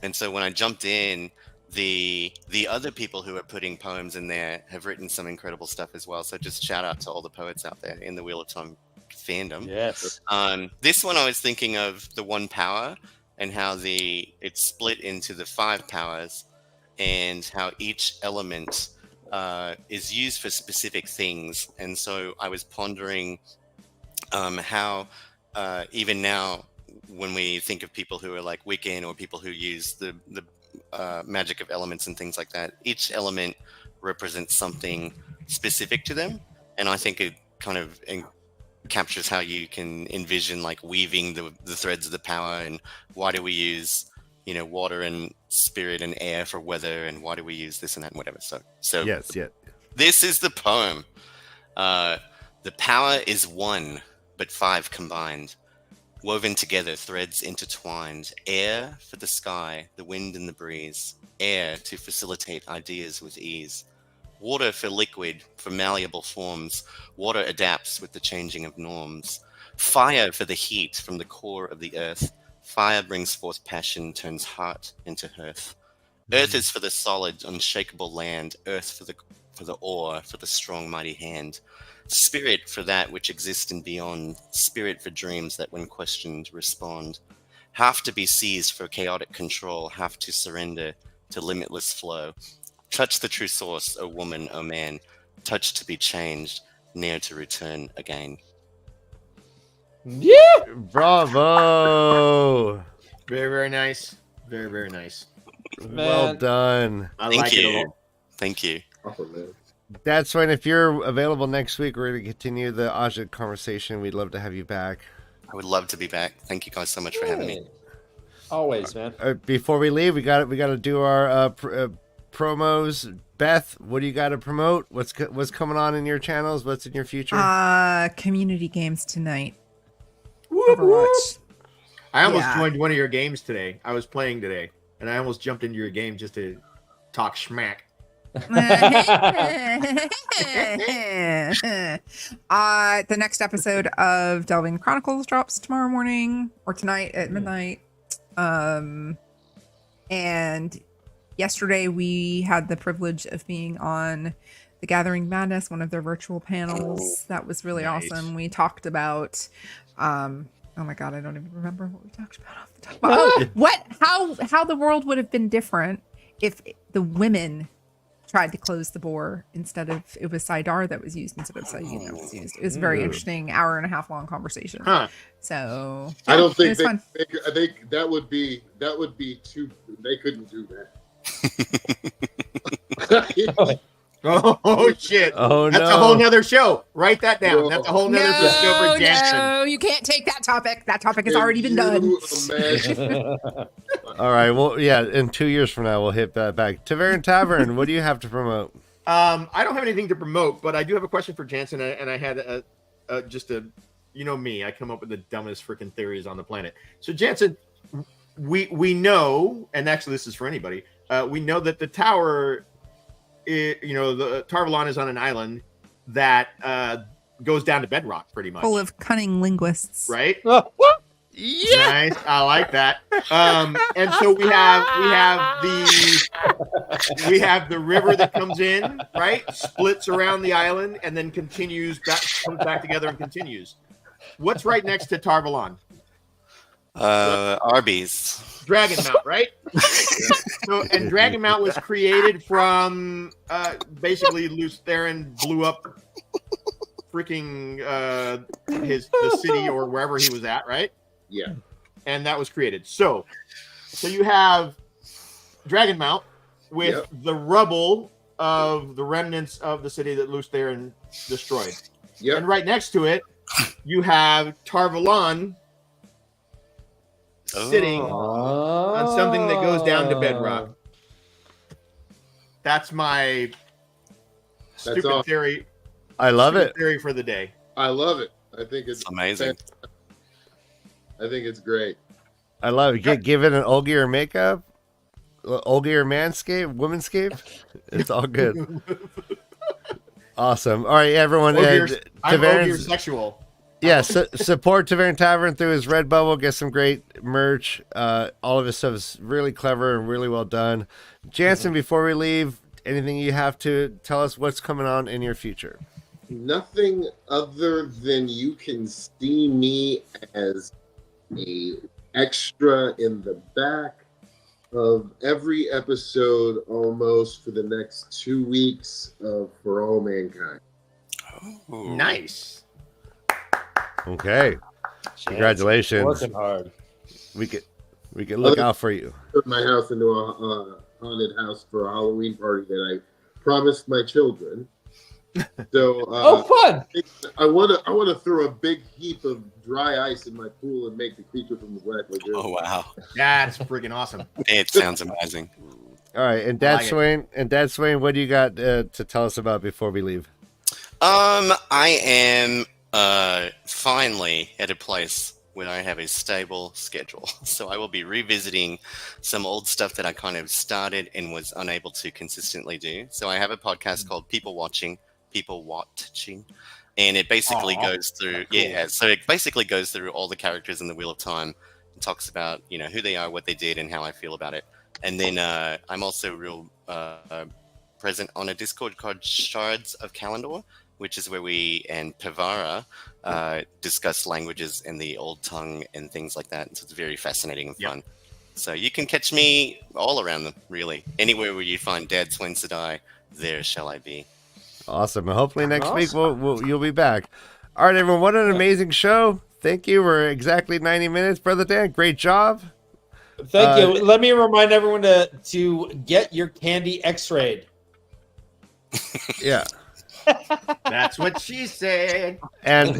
And so when I jumped in, the other people who are putting poems in there have written some incredible stuff as well. So just shout out to all the poets out there in the Wheel of Time fandom. Yes. This one I was thinking of the one power and how it's split into the 5 powers and how each element is used for specific things. And so I was pondering how even now, when we think of people who are like Wiccan or people who use the magic of elements and things like that, each element represents something specific to them. And I think it kind of captures how you can envision like weaving the threads of the power, and why do we use water and spirit and air for weather, and why do we use this and that and whatever. So Yes. this is the poem. The power is 1, but 5 combined. woven together, threads intertwined. Air for the sky, the wind and the breeze. Air to facilitate ideas with ease. Water for liquid, for malleable forms. Water adapts with the changing of norms. Fire for the heat from the core of the earth. Fire brings forth passion, turns heart into hearth. Earth is for the solid, unshakable land. Earth for the ore, for the strong, mighty hand. Spirit for that which exists and beyond. Spirit for dreams that, when questioned, respond. Have to be seized for chaotic control. Have to surrender to limitless flow. Touch the true source, O woman, O man. Touch to be changed, ne'er to return again. Yeah. Bravo. Very, very nice. Very, very nice. Well Man. done. I Thank like you. it a lot. Thank you. Awesome, man. That's fine. If you're available next week, we're going to continue the Ajahs conversation. We'd love to have you back. I would love to be back. Thank you guys so much for having me. Always, man. Before we leave, we got to do our promos. Beth, what do you got to promote? What's coming on in your channels? What's in your future? Community games tonight. Whoop, whoop. Overwatch. I almost Yeah. joined one of your games today. I was playing today, and I almost jumped into your game just to talk schmack. The next episode of Delving Chronicles drops tomorrow morning or tonight at midnight. And yesterday we had the privilege of being on the Gathering Madness, one of their virtual panels. That was really Nice. awesome. We talked about oh my god, I don't even remember what we talked about off the top. Oh, how the world would have been different if the women tried to close the bore instead of, it was Sidar that was used instead of Saeed that was used. It was a very interesting hour-and-a-half long conversation. Huh. So I don't think it was fun. I think that would be too. They couldn't do that. Oh shit. Oh, That's no. a whole nother show. Write that down. Whoa. That's a whole nother show for Jansen. No, you can't take that topic. That topic has Can already been done. you imagine? All right. Well, yeah. In 2 years from now, we'll hit that back. Tavern Tavern, what do you have to promote? I don't have anything to promote, but I do have a question for Jansen, and I had just a, you know me, I come up with the dumbest freaking theories on the planet. So Jansen, we know, and actually this is for anybody, we know that the tower, the Tarvalon is on an island that goes down to bedrock pretty much. Full of cunning linguists. Right? Yeah. Nice. I like that. And so we have the river that comes in, right? Splits around the island and then continues back, comes back together and continues. What's right next to Tarvalon? Arby's. Dragon Mount, right? And Dragon Mount was created from basically Luce Theron blew up freaking the city or wherever he was at, right? Yeah. And that was created. So you have Dragon Mount with the rubble of the remnants of the city that Luce Theron destroyed. Yep. And right next to it, you have Tarvalon sitting on something that goes down to bedrock. That's my stupid awesome. theory. I love stupid it. Theory for the day. I love it. I think it's Amazing. I think it's great. I love it. Give it an Olgier makeup, Olgier manscape, womenscape. It's all good. Awesome. All right, everyone. I'm Tavern's- sexual. Yeah, support Tavern Tavern through his Redbubble. Get some great merch. All of his stuff is really clever and really well done. Jansen, before we leave, anything you have to tell us what's coming on in your future? Nothing other than you can see me as a extra in the back of every episode almost for the next 2 weeks of For All Mankind. Ooh. Nice. Okay, congratulations. Working hard. We could look out for you. Put my house into a haunted house for a Halloween party that I promised my children. So Fun! I want to throw a big heap of dry ice in my pool and make the creature from the Black Lagoon. Oh wow, That's freaking awesome. it sounds amazing. All right, and Dad Swain, what do you got to tell us about before we leave? I am finally at a place when I have a stable schedule. So I will be revisiting some old stuff that I kind of started and was unable to consistently do. So I have a podcast called People Watching, and it basically goes through so it basically goes through all the characters in the Wheel of Time and talks about, you know, who they are, what they did, and how I feel about it. And then I'm also real present on a Discord called Shards of Kalendor, which is where we and Pavara discuss languages in the old tongue and things like that. So it's very fascinating and fun. So you can catch me all around them, really. Anywhere where you find Dad Swings to Die, there shall I be. Awesome. And hopefully next week you'll be back. All right, everyone. What an amazing show. Thank you. We're exactly 90 minutes. Brother Dan, great job. Thank you. Let me remind everyone to get your candy x-rayed. Yeah. That's what she said. And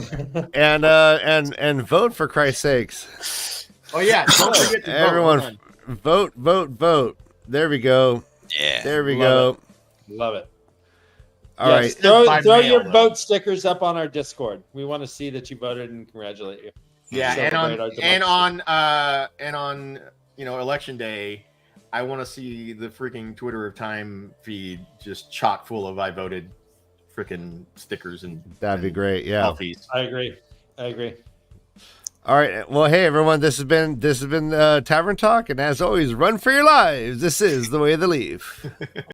vote, for Christ's sakes. Oh yeah, don't forget to everyone vote. There we go. Yeah. There we go. Love it. All right. Throw your vote stickers up on our Discord. We want to see that you voted and congratulate you. Yeah, and on election day, I want to see the freaking Twitter of Time feed just chock full of I voted freaking stickers and that'd be great. Yeah, selfies. I agree. All right. Well, hey everyone, this has been Tavern Talk, and as always, run for your lives. This is the way of the leaf.